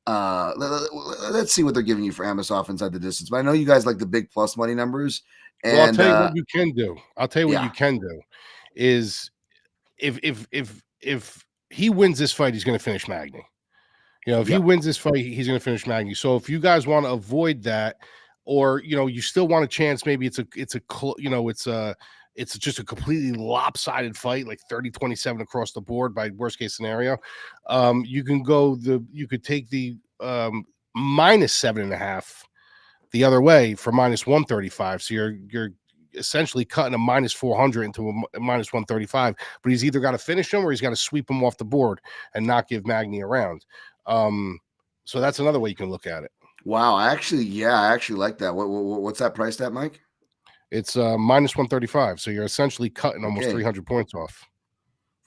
let's see what they're giving you for Amosov inside the distance. But I know you guys like the big plus money numbers. And I'll tell you what you can do. I'll tell you what you can do is if he wins this fight, he's going to finish Magny. If he wins this fight, he's going to finish Magny. So if you guys want to avoid that, or you still want a chance, maybe it's just a completely lopsided fight, like 30-27 across the board by worst case scenario. You could take the minus 7.5 the other way for minus 135. So you're essentially cutting a minus 400 into a minus 135. But he's either got to finish him or he's got to sweep him off the board and not give Magny a round. So that's another way you can look at it. Wow, I actually like that. What's that priced at, Mike? It's minus 135. So you're essentially cutting almost 300 points off.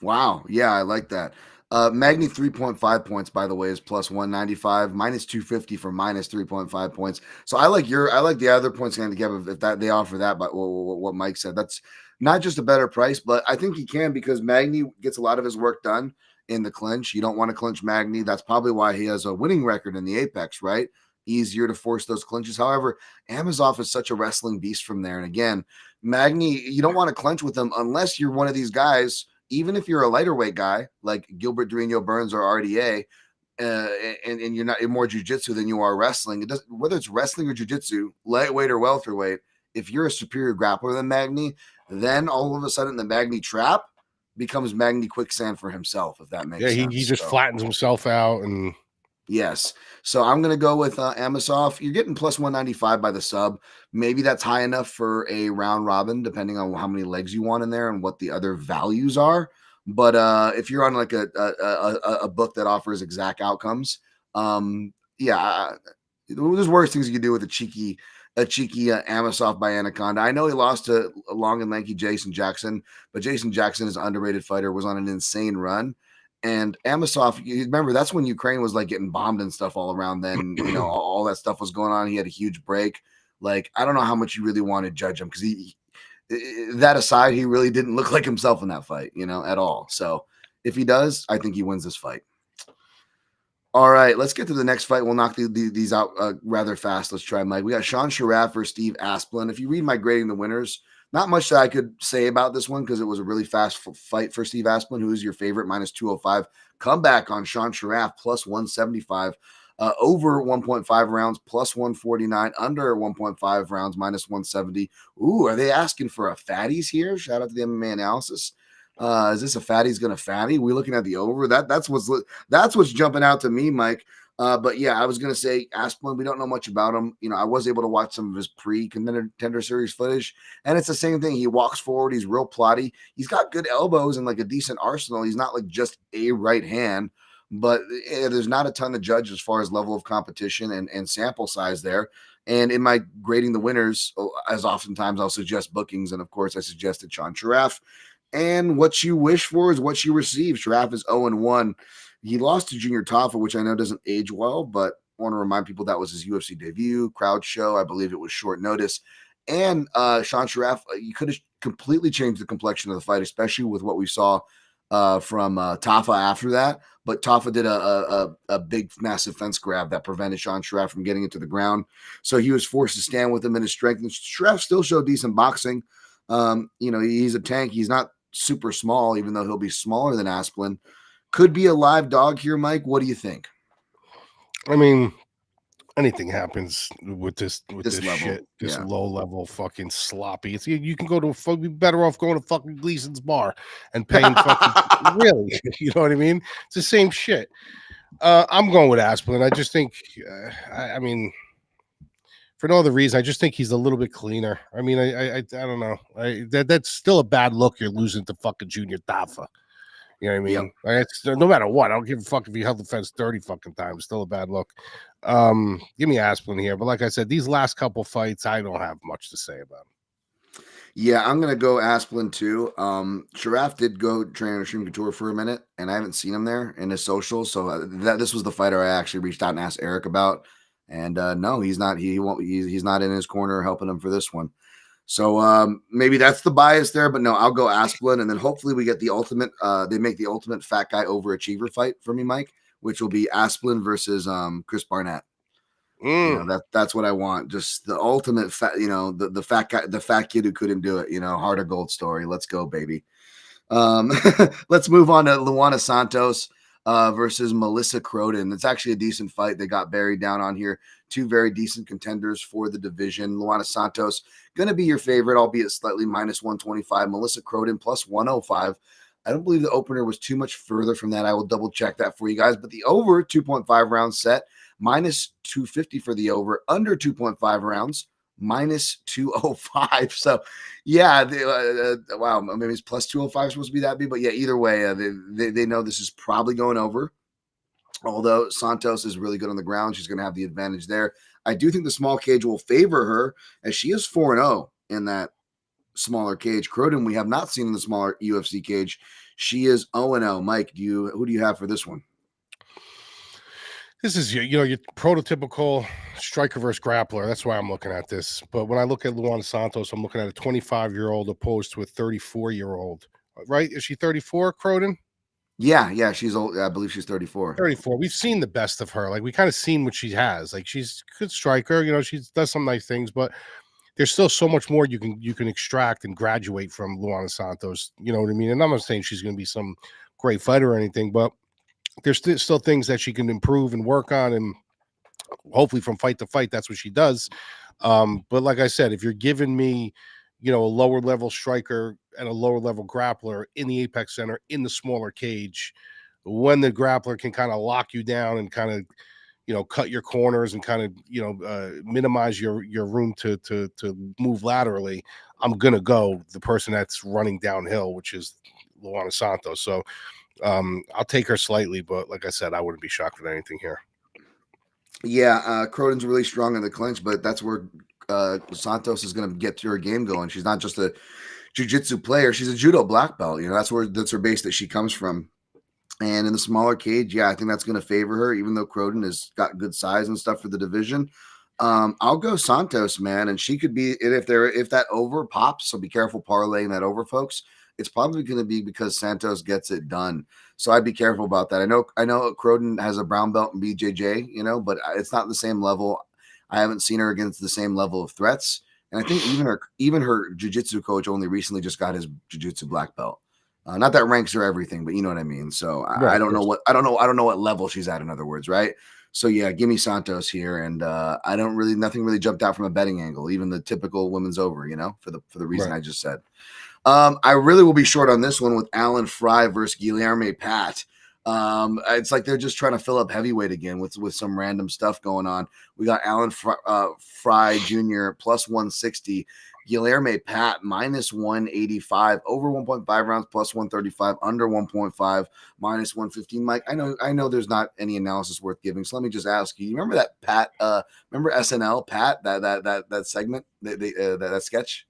Wow, yeah, I like that. Magny 3.5 points, by the way, is plus 195, minus 250 for minus 3.5 points. So I like the other points handicap if that they offer that. But what Mike said, that's not just a better price, but I think he can, because Magny gets a lot of his work done in the clinch. You don't want to clinch Magny. That's probably why he has a winning record in the Apex, right? easier to force those clinches. However, Amosov is such a wrestling beast from there. And again, Magny, you don't want to clinch with him unless you're one of these guys, even if you're a lighter weight guy like Gilbert Durinho Burns or RDA, and you're more jiu-jitsu than you are wrestling. It doesn't, whether it's wrestling or jiu-jitsu, lightweight or welterweight, if you're a superior grappler than Magny, then all of a sudden the Magny trap becomes Magny quicksand for himself, if that makes sense. Yeah, he just flattens himself out. And yes. So I'm going to go with Amosov. You're getting plus 195 by the sub. Maybe that's high enough for a round robin, depending on how many legs you want in there and what the other values are. But if you're on like a book that offers exact outcomes, there's worse things you can do with a cheeky Amosov by Anaconda. I know he lost to a long and lanky Jason Jackson, but Jason Jackson is an underrated fighter, was on an insane run. And Amosov, you remember, that's when Ukraine was like getting bombed and stuff all around then. All that stuff was going on. He had a huge break. Like, I don't know how much you really want to judge him, because that aside, he really didn't look like himself in that fight, at all. So if he does, I think he wins this fight. All right, let's get to the next fight. We'll knock these out rather fast. Let's try, Mike. We got Sean Sharaf versus Steve Asplund. If you read my grading the winners, not much that I could say about this one, because it was a really fast fight for Steve Asplund, who is your favorite, minus 205. Comeback on Sean Sharaf, plus 175. Over 1.5 rounds, plus 149. Under 1.5 rounds, minus 170. Ooh, are they asking for a fatties here? Shout out to the MMA analysis. Is this a fatty's gonna fatty? We're looking at the over. That's what's jumping out to me, Mike. But yeah, I was gonna say Asplund. We don't know much about him. I was able to watch some of his pre-contender series footage, and it's the same thing. He walks forward. He's real plotty. He's got good elbows and like a decent arsenal. He's not like just a right hand, but there's not a ton to judge as far as level of competition and sample size there. And in my grading the winners, as oftentimes I'll suggest bookings, and of course I suggested Sean Sharaf. And what you wish for is what you receive. Sharaf is 0-1. He lost to Junior Tafa, which I know doesn't age well, but I want to remind people that was his UFC debut, crowd show. I believe it was short notice. And Sean Sharaf, you could have completely changed the complexion of the fight, especially with what we saw from Tafa after that. But Tafa did a big, massive fence grab that prevented Sean Sharaf from getting into the ground. So he was forced to stand with him in his strength. And Sharaf still showed decent boxing. He's a tank. He's not super small, even though he'll be smaller than Asplund. Could be a live dog here, Mike. What do you think? I mean, anything happens with this level, shit, this low level fucking sloppy. It's you can go to be better off going to fucking Gleason's bar and paying fucking really. You know what I mean? It's the same shit. I'm going with Asplund. I just think, I mean, for no other reason, I just think he's a little bit cleaner. I mean, I don't know. That's still a bad look. You're losing to fucking Junior Tafa. You know what I mean? Yep. It's, no matter what, I don't give a fuck if you held the fence 30 fucking times. Still a bad look. Give me Asplund here. But like I said, these last couple fights, I don't have much to say about them. Yeah, I'm going to go Asplund too. Sharaf did go train on Extreme Couture for a minute, and I haven't seen him there in his socials. So this was the fighter I actually reached out and asked Eric about. And no, he's not. He's not in his corner helping him for this one. So maybe that's the bias there. But no, I'll go Asplund, and then hopefully we get the ultimate. They make the ultimate fat guy overachiever fight for me, Mike, which will be Asplund versus Chris Barnett. That's what I want. Just the ultimate fat. The fat guy, the fat kid who couldn't do it. Heart of gold story. Let's go, baby. Let's move on to Luana Santos versus Melissa Croden. It's actually a decent fight. They got buried down on here. Two very decent contenders for the division. Luana Santos going to be your favorite, albeit slightly minus 125. Melissa Croden plus 105. I don't believe the opener was too much further from that. I will double check that for you guys. But the over 2.5 rounds set, minus 250 for the over. Under 2.5 rounds, minus 205. So yeah, wow, maybe it's plus 205 supposed to be that big, but yeah, either way, they know this is probably going over. Although Santos is really good on the ground, she's going to have the advantage there. I do think the small cage will favor her, as she is 4-0 in that smaller cage. Croden, we have not seen in the smaller UFC cage. She is 0-0. Mike, who do you have for this one? This is your prototypical striker versus grappler. That's why I'm looking at this. But when I look at Luana Santos, I'm looking at a 25-year-old opposed to a 34-year-old. Right? Is she 34, Croden? Yeah, she's old. I believe she's 34. 34. We've seen the best of her. Like, we kind of seen what she has. Like, she's a good striker. You know, she does some nice things, but there's still so much more you can extract and graduate from Luana Santos. You know what I mean? And I'm not saying she's going to be some great fighter or anything, but there's still things that she can improve and work on, and hopefully from fight to fight, that's what she does. But like I said, if you're giving me, you know, a lower level striker and a lower level grappler in the Apex Center in the smaller cage, when the grappler can kind of lock you down and kind of, you know, cut your corners and kind of, you know, minimize your room to move laterally, I'm gonna go the person that's running downhill, which is Luana Santos. So I'll take her slightly, but like I said, I wouldn't be shocked with anything here. Yeah, Croden's really strong in the clinch, but that's where Santos is going to get her game going. She's not just a jiu-jitsu player; she's a judo black belt. You know, that's her base that she comes from. And in the smaller cage, yeah, I think that's going to favor her, even though Croden has got good size and stuff for the division. I'll go Santos, man, and she could be if that over pops. So be careful parlaying that over, folks. It's probably going to be because Santos gets it done. So I'd be careful about that. I know Croden has a brown belt in BJJ, you know, but it's not the same level. I haven't seen her against the same level of threats. And I think even her jiu-jitsu coach only recently just got his jiu-jitsu black belt. Not that ranks are everything, but you know what I mean. So Right, I don't know what level she's at. In other words, right? So yeah, give me Santos here, and nothing really jumped out from a betting angle, even the typical women's over, you know, for the reason I just said. I really will be short on this one with Alan Frye versus Guilherme Pat. It's like they're just trying to fill up heavyweight again with some random stuff going on. We got Alan Frye Jr. plus 160. Guilherme Pat minus 185, over 1.5 rounds plus 135, under 1.5 minus 115. Mike, I know there's not any analysis worth giving, so let me just ask you. You remember that Pat? Remember SNL Pat? That segment, that sketch?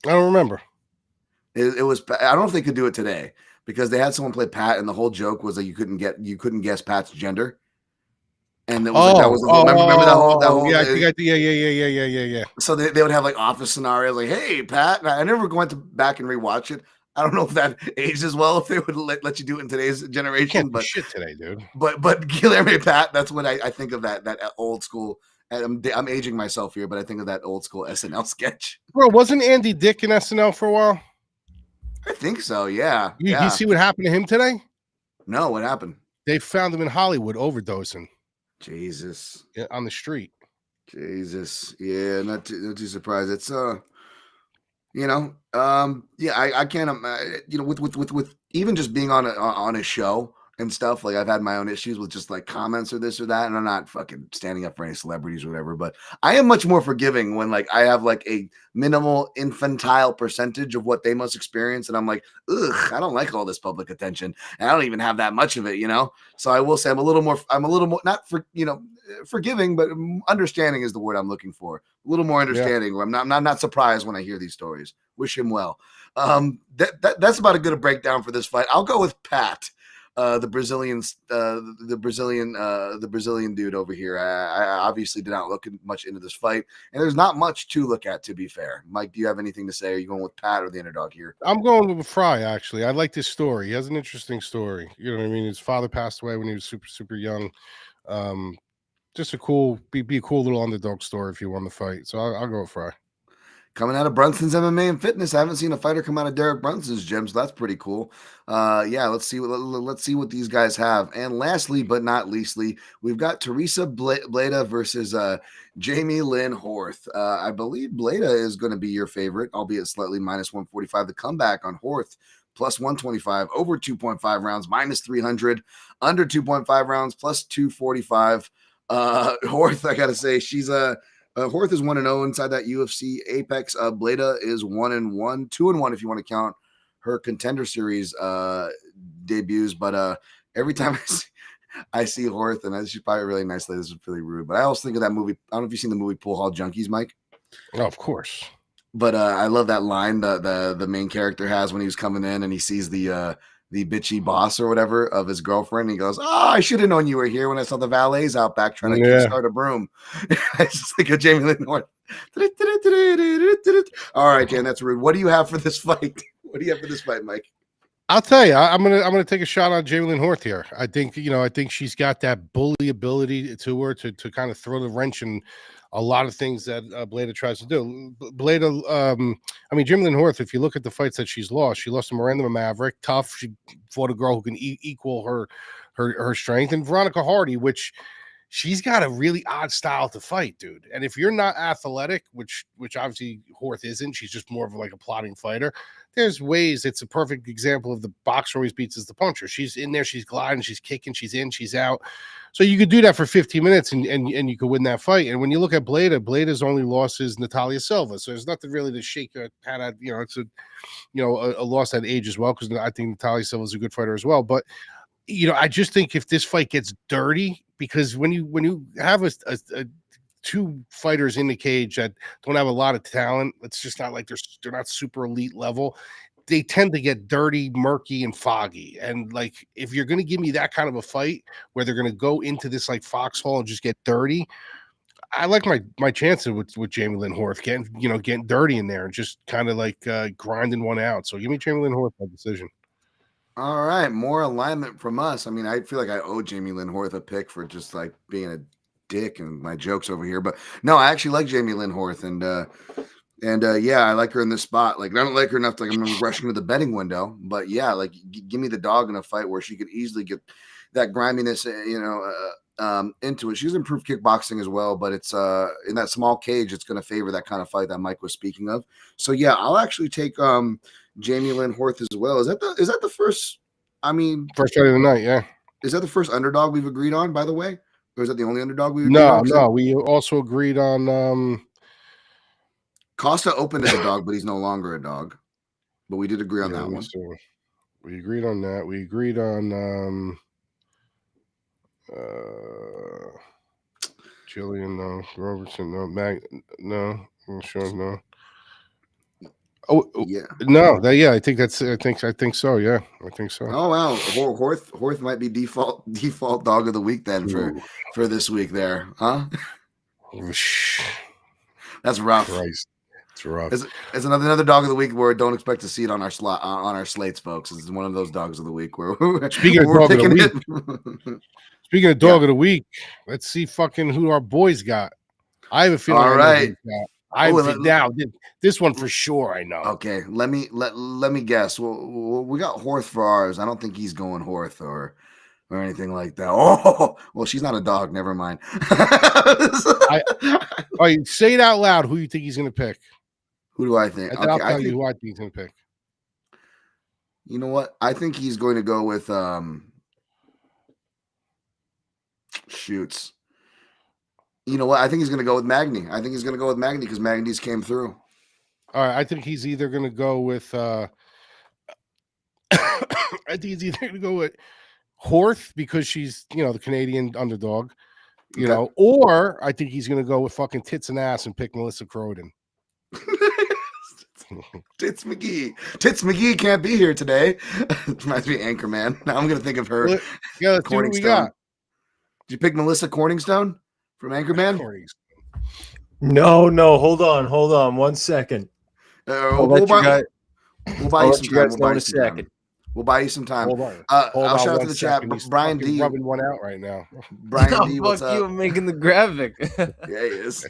I don't remember. It was. I don't know if they could do it today because they had someone play Pat, and the whole joke was that you couldn't guess Pat's gender. And it was remember that whole yeah. So they would have like office scenarios like, hey, Pat. I never went back and rewatch it. I don't know if that aged as well if they would let you do it in today's generation. But shit today, dude. But Guilherme Pat, that's what I think of that old school. I'm aging myself here, but I think of that old school SNL sketch. Bro, wasn't Andy Dick in SNL for a while? I think so. Yeah. You see what happened to him today? No, what happened? They found him in Hollywood overdosing. Jesus. Yeah, on the street. Jesus. Yeah, not too surprised. It's you know, yeah, I can't you know, with even just being on a show and stuff, like I've had my own issues with just like comments or this or that, and I'm not fucking standing up for any celebrities or whatever, but I am much more forgiving when like I have like a minimal infantile percentage of what they must experience, and I'm like, ugh, I don't like all this public attention, and I don't even have that much of it, you know. So I will say I'm a little more not for, you know, forgiving, but understanding is the word I'm looking for. A little more understanding. Where I'm not surprised when I hear these stories. Wish him well. That's about a good breakdown for this fight. I'll go with Pat. The Brazilian dude over here. I obviously did not look much into this fight, and there's not much to look at, to be fair. Mike, do you have anything to say? Are you going with Pat or the underdog here? I'm going with Frye, actually. I like this story. He has an interesting story. You know what I mean? His father passed away when he was super, super young. Just a cool little underdog story if you won the fight. So I'll go with Frye. Coming out of Brunson's MMA and Fitness, I haven't seen a fighter come out of Derek Brunson's gym, so that's pretty cool. Yeah, let's see what these guys have. And lastly, but not leastly, we've got Tereza Bleda versus Jamey-Lyn Horth. I believe Bleda is going to be your favorite, albeit slightly minus 145. The comeback on Horth plus 125, over 2.5 rounds, minus 300, under 2.5 rounds, plus 245. Horth, I gotta say, she's Horth is 1-0 inside that UFC Apex. Bleda is 1-1, 2-1 if you want to count her Contender Series debuts. But every time I see Horth, and she's probably a really nice lady. This is really rude, but I also think of that movie. I don't know if you've seen the movie Pool Hall Junkies, Mike. Oh, of course. But I love that line the main character has when he was coming in and he sees the bitchy boss or whatever of his girlfriend. He goes, "Oh, I should have known you were here when I saw the valets out back trying to kickstart a broom." It's just like a Jamey-Lyn Horth. All right, Dan, that's rude. What do you have for this fight? What do you have for this fight, Mike? I'll tell you, I'm gonna take a shot on Jamey-Lyn Horth here. I think I think she's got that bully ability to her to kind of throw the wrench in a lot of things that Bleda tries to do. Bleda, I mean Jamey-Lyn Horth. If you look at the fights that she lost to Miranda Maverick, tough. She fought a girl who can equal her strength, and Veronica Hardy, which she's got a really odd style to fight, dude. And if you're not athletic, which obviously Horth isn't, she's just more of like a plotting fighter. There's ways. It's a perfect example of the boxer always beats as the puncher. She's in there, she's gliding, she's kicking, she's in, she's out. So you could do that for 15 minutes and you could win that fight. And when you look at Bleda's only loss is Natalia Silva. So there's nothing really to shake your hat at. It's a loss at age as well, because I think Natalia Silva is a good fighter as well. But I just think if this fight gets dirty, because when you have a two fighters in the cage that don't have a lot of talent, it's just not like they're not super elite level. They tend to get dirty, murky, and foggy. And like, if you're going to give me that kind of a fight where they're going to go into this like foxhole and just get dirty, I like my chances with Jamey-Lyn Horth getting dirty in there and just kind of like grinding one out. So give me Jamey-Lyn Horth by decision. All right, more alignment from us. I mean, I feel like I owe Jamey-Lyn Horth a pick for just like being a dick and my jokes over here, but no, I actually like Jamey-Lyn Horth, and yeah, I like her in this spot. Like, I don't like her enough to like I'm rushing to the betting window, but yeah, like give me the dog in a fight where she could easily get that griminess, into it. She's improved kickboxing as well, but it's in that small cage, it's going to favor that kind of fight that Mike was speaking of. So yeah, I'll actually take Jamey-Lyn Horth as well. Is that the first? I mean, first fight of the night, yeah. Is that the first underdog we've agreed on, by the way? Or is that the only underdog we've agreed on? No. We also agreed on Costa opened as a dog, but he's no longer a dog. But we did agree on that one. So we agreed on that. We agreed on Gillian, no. Robertson, no. No. I'm sure, no. Oh yeah, no, I think so. Yeah, I think so. Oh wow, Horth might be default dog of the week then for this week there, huh? That's rough. Christ. It's rough. It's another dog of the week where don't expect to see it on our slates, folks. It's one of those dogs of the week where speaking of dog of the week. Speaking of dog of the week, let's see fucking who our boys got. I have a feeling. All right. Now this one for sure. I know. Okay, let me guess. We got Horth for ours. I don't think he's going Horth or anything like that. Oh, well, she's not a dog. Never mind. Say it out loud. Who you think he's going to pick? Who do I think? I'll tell you who I think he's going to pick. You know what? I think he's going to go with shoots. You know what? I think he's going to go with Magny. I think he's going to go with Magny because Magny's came through. All right. I think he's either going to go with Horth because she's, the Canadian underdog, or I think he's going to go with fucking tits and ass and pick Melissa Croden. Tits McGee can't be here today. Reminds me of Anchorman. Now I'm going to think of her. Yeah, let's see what we got. Did you pick Melissa Corningstone? From Anchorman? No. Hold on. 1 second. We'll buy you some time. We'll buy you some time. Hold on. I'll shout out to the chat. Brian D. rubbing one out right now. Brian D. What's up? You making the graphic. Yeah, he is.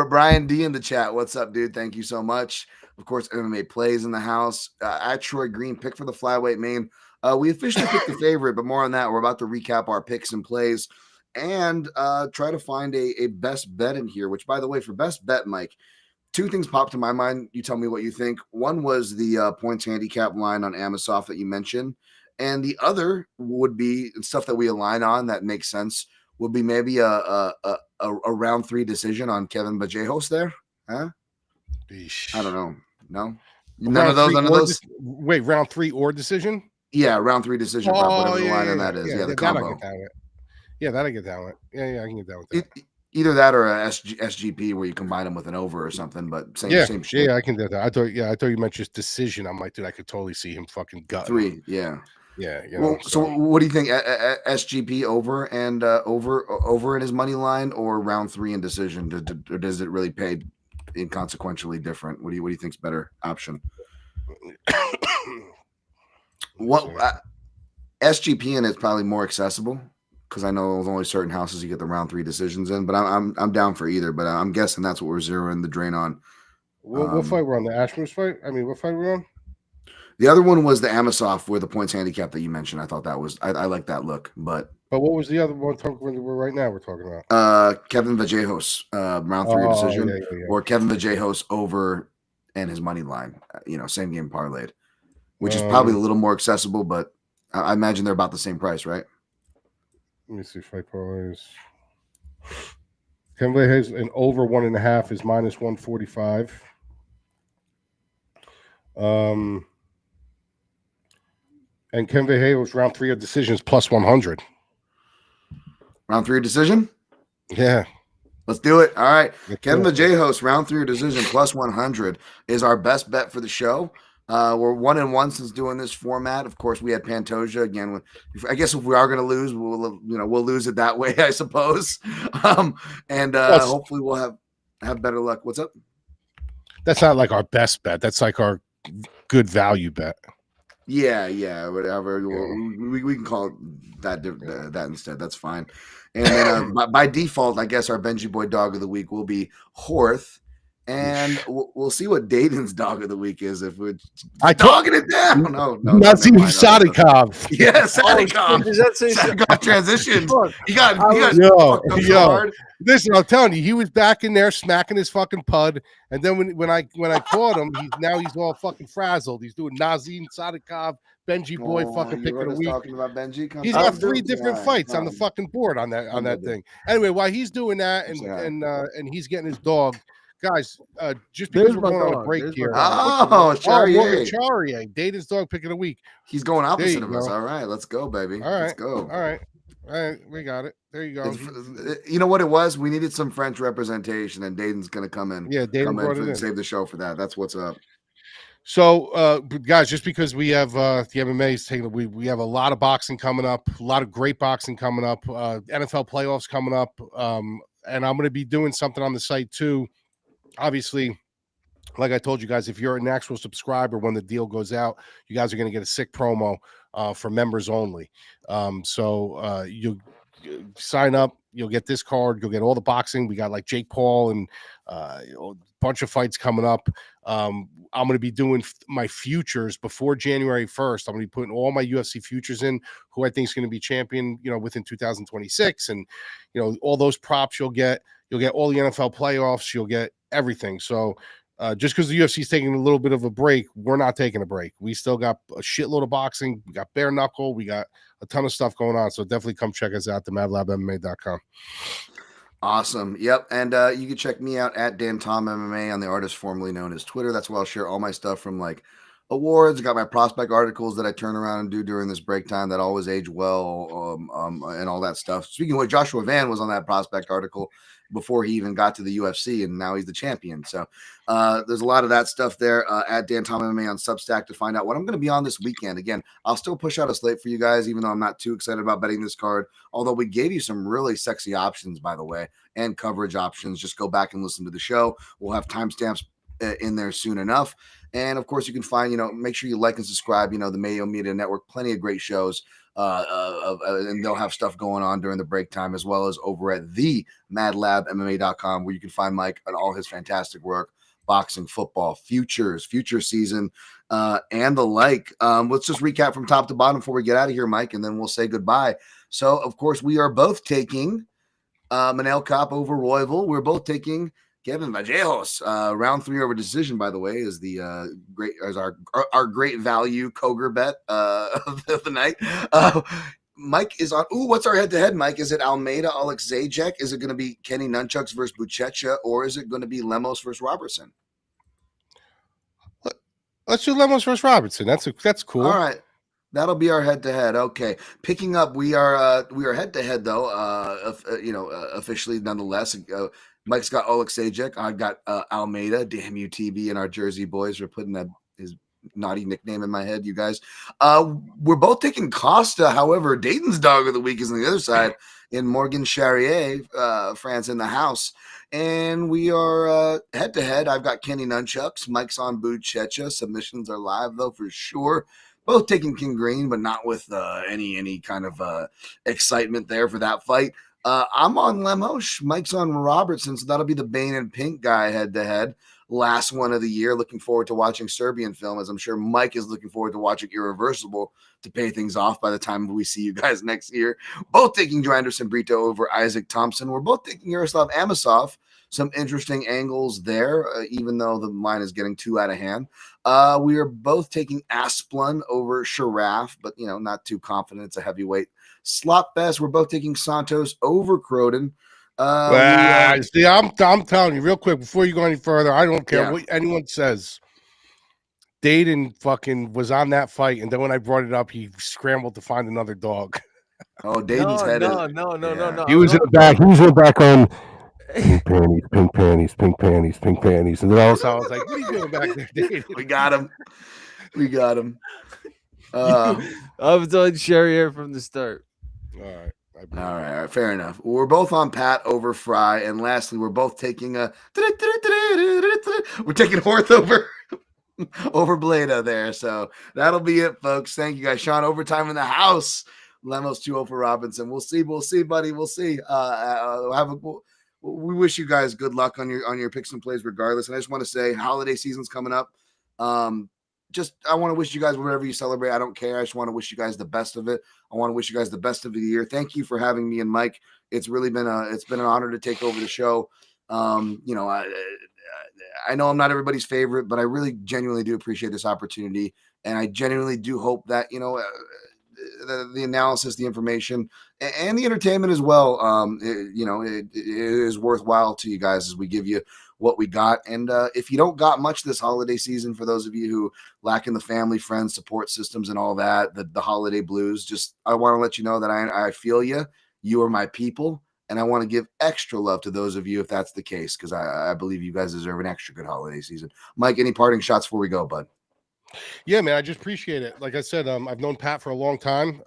Brian D. in the chat. What's up, dude? Thank you so much. Of course, MMA plays in the house. At Troy Green, pick for the flyweight main. We officially picked the favorite, but more on that. We're about to recap our picks and plays. And try to find a best bet in here, which, by the way, for best bet, Mike, two things popped to my mind. You tell me what you think. One was the points handicap line on Amosov that you mentioned. And the other would be stuff that we align on that makes sense, would be maybe a round 3 decision on Kevin Vallejos there. Huh? I don't know. No? None of those? Wait, round 3 or decision? Yeah, round 3 decision. Whatever the line on that is. Yeah, the combo. Yeah, that'll get down with. Yeah, I can get down with that. Either that or a SGP where you combine them with an over or something, but same shit. Yeah, I can do that. I thought you meant just decision. I'm like, dude, I could totally see him fucking gut 3. Yeah. Yeah. Well, so what do you think? SGP over and over in his money line, or round 3 in decision? Or does it really pay inconsequentially different? What do you think's better option? What SGP in it's probably more accessible because I know there's only certain houses you get the round 3 decisions in. But I'm down for either. But I'm guessing that's what we're zeroing the drain on. What fight we're on? The Ashman's fight? I mean, what fight we're on? The other one was the Amosov where the points handicap that you mentioned. I thought that was I like that look. But what was the other one right now we're talking about? Kevin Vallejos, round 3 decision, or Kevin Vallejos over and his money line. Same game parlayed, which is probably a little more accessible, but I imagine they're about the same price, right? Let me see fight parlays. Kevin Vallejos an over 1.5 is minus 145. And Kevin Vallejos round 3 of decisions plus 100. Round 3 decision? Yeah. Let's do it. All right. Kevin Vallejos round 3 decision plus 100 is our best bet for the show. We're 1-1 since doing this format. Of course, we had Pantoja again. I guess if we are going to lose, we'll lose it that way, I suppose. Hopefully we'll have better luck. What's up? That's not like our best bet. That's like our good value bet. Yeah, whatever. We can call it that instead. That's fine. And then by default, I guess our Benji Boy dog of the week will be Horth. And we'll see what Dayton's dog of the week is if we're dogging it down. No. Nazim Sadikov. Yeah, Sadikov. Does that say Sadikov transitioned. He got hard. Listen, I'm telling you, he was back in there smacking his fucking pud, and then when I caught him, he's all fucking frazzled. He's doing Nazim Sadikov, Benji Boy fucking pick of the week. Talking about Benji? He's got 3 different fights on the fucking board on that thing. Anyway, while he's doing that and he's getting his dog. Guys, just because we're going on a break here. Charrière. Dayton's dog pick of the week. He's going opposite of us. All right, let's go, baby. All right. Let's go. All right, we got it. There you go. You know what it was? We needed some French representation, and Dayton's going to come in. Yeah, Dayton brought it in. Save the show for that. That's what's up. So, guys, just because we have the MMA is taking, we have a lot of boxing coming up, a lot of great boxing coming up, NFL playoffs coming up, and I'm going to be doing something on the site too. Obviously, like I told you guys, if you're an actual subscriber, when the deal goes out, you guys are going to get a sick promo for members only. So you sign up, you'll get this card, you'll get all the boxing. We got like Jake Paul and a bunch of fights coming up. I'm going to be doing my futures before January 1st. I'm going to be putting all my UFC futures in, who I think is going to be champion, within 2026, and all those props you'll get all the NFL playoffs, you'll get everything. So just because the UFC is taking a little bit of a break, we're not taking a break. We still got a shitload of boxing. We got bare knuckle. We got a ton of stuff going on. So definitely come check us out, themadlabmma.com. Awesome. Yep. And you can check me out at Dan Tom MMA on the artist formerly known as Twitter. That's where I'll share all my stuff from like awards. I got my prospect articles that I turn around and do during this break time that always age well, and all that stuff. Speaking of which, Joshua Van was on that prospect article before he even got to the UFC, and now he's the champion. So there's a lot of that stuff there at Dan Tom MMA on Substack to find out what I'm going to be on this weekend. Again, I'll still push out a slate for you guys, even though I'm not too excited about betting this card, although we gave you some really sexy options, by the way, and coverage options. Just go back and listen to the show. We'll have timestamps in there soon enough. And of course, you can find, make sure you like and subscribe, the Mayo Media Network, plenty of great shows. And they'll have stuff going on during the break time, as well as over at the madlabmma.com, where you can find Mike and all his fantastic work, boxing, football, future season, and the like. Let's just recap from top to bottom before we get out of here, Mike, and then we'll say goodbye. So, of course, we are both taking Manel Kape over Royval. We're both taking Kevin Vallejos, round 3 over decision, by the way, is the our great value Koger bet of the night. Mike is on. What's our head-to-head, Mike? Is it Almeida, Oleksiejczuk? Is it going to be Kenny Nunchucks versus Buchecha, or is it going to be Lemos versus Robertson? Let's do Lemos versus Robertson. That's cool. All right. That'll be our head-to-head. Okay. Picking up, we are head-to-head, though, officially nonetheless. Mike's got Oleksiejczuk. I've got Almeida. Damn you, TB, and our Jersey boys for putting his naughty nickname in my head, you guys. We're both taking Costa. However, Dayton's dog of the week is on the other side in Morgan Charrière, France in the house. And we are head-to-head. I've got Kenny Nunchucks. Mike's on Buchecha. Submissions are live, though, for sure. both taking King Green, but not with any kind of excitement there for that fight. I'm on Lemos. Mike's on Robertson, so that'll be the Bane and Pink guy head-to-head. Last one of the year. Looking forward to watching Serbian film, as I'm sure Mike is looking forward to watching Irreversible to pay things off by the time we see you guys next year. Both taking Joanderson Brito over Isaac Thompson. We're both taking Yaroslav Amosov. Some interesting angles there, even though the line is getting too out of hand. We are both taking Asplund over Sharaf, but, not too confident. It's a heavyweight slot fest. We're both taking Santos over Croden. See, I'm telling you real quick before you go any further. I don't care what anyone says. Dayton fucking was on that fight, and then when I brought it up, he scrambled to find another dog. Oh, Dayton's head. No. He was in the back. He was in the back on pink panties, pink panties, pink panties, pink panties, and then all of a sudden I was like, "What are you doing back there, Dayton?" We got him. I've done Charrière from the start. All right. Fair enough. We're both on Pat over Frye, and lastly, we're both taking we're taking Horth over Bleda there. So that'll be it, folks. Thank you guys. Sean, overtime in the house. Lemos 2-0 for Robinson. We'll see, buddy. We'll see. We wish you guys good luck on your picks and plays, regardless. And I just want to say, holiday season's coming up. I want to wish you guys whatever you celebrate. I don't care. I just want to wish you guys the best of it. I want to wish you guys the best of the year. Thank you for having me and Mike. It's really been an honor to take over the show. I know I'm not everybody's favorite, but I really genuinely do appreciate this opportunity, and I genuinely do hope that the analysis, the information, and the entertainment as well, it is worthwhile to you guys as we give you what we got. And if you don't got much this holiday season, for those of you who lack in the family, friends, support systems, and all that, the holiday blues, I want to let you know that I feel you. You are my people, and I want to give extra love to those of you if that's the case, because I believe you guys deserve an extra good holiday season. Mike, any parting shots before we go, bud? Yeah, man, I just appreciate it. Like I said, I've known Pat for a long time.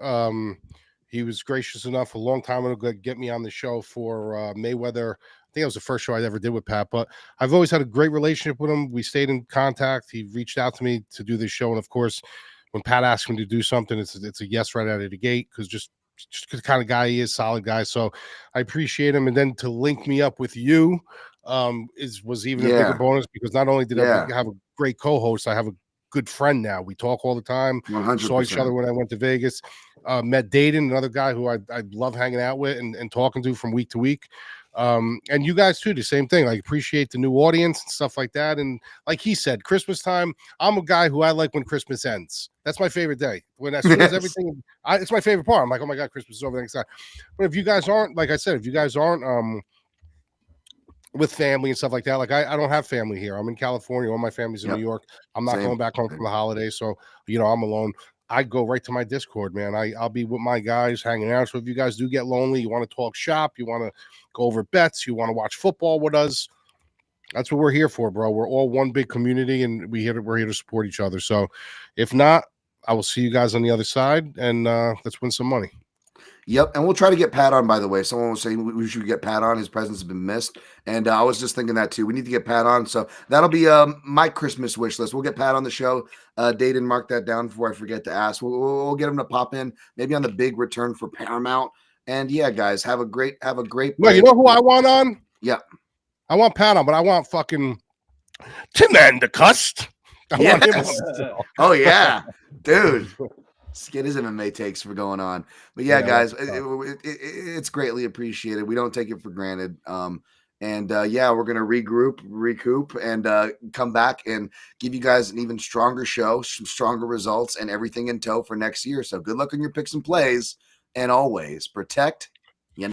He was gracious enough a long time ago to get me on the show for Mayweather. I think it was the first show I ever did with Pat, but I've always had a great relationship with him. We stayed in contact. He reached out to me to do this show, and of course, when Pat asks him to do something, it's a yes right out of the gate, because just the kind of guy he is, solid guy. So I appreciate him. And then to link me up with you was even a bigger bonus, because not only did I have a great co-host, I have a good friend now. We talk all the time. 100%. Saw each other when I went to Vegas. Met Dayton, another guy who I love hanging out with and talking to from week to week. And you guys too, the same thing. I appreciate the new audience and stuff like that. And like he said, Christmas time, I'm a guy who I like when Christmas ends. That's my favorite day. When as soon as everything, it's my favorite part. I'm like, oh my God, Christmas is over the next time. But if you guys aren't, like I said, if you guys aren't with family and stuff like that, like I don't have family here. I'm in California. All my family's in New York. I'm not going back home for the holidays, so I'm alone. I go right to my Discord, man. I'll be with my guys hanging out. So if you guys do get lonely, you want to talk shop, you want to go over bets, you want to watch football with us, that's what we're here for, bro. We're all one big community, and we're here to support each other. So if not, I will see you guys on the other side, and let's win some money. Yep, and we'll try to get Pat on, by the way. Someone was saying we should get Pat on. His presence has been missed. And I was just thinking that, too. We need to get Pat on. So that'll be my Christmas wish list. We'll get Pat on the show. Dayton, mark that down before I forget to ask. We'll get him to pop in, maybe on the big return for Paramount. And, yeah, guys, have a great break. Well, you know who I want on? Yeah. I want Pat on, but I want fucking Tim Endicust. Yes. Oh, yeah. Dude. Get his MMA takes for going on. But yeah, guys, it's greatly appreciated. We don't take it for granted. We're going to recoup, and come back and give you guys an even stronger show, some stronger results, and everything in tow for next year. So good luck on your picks and plays, and always protect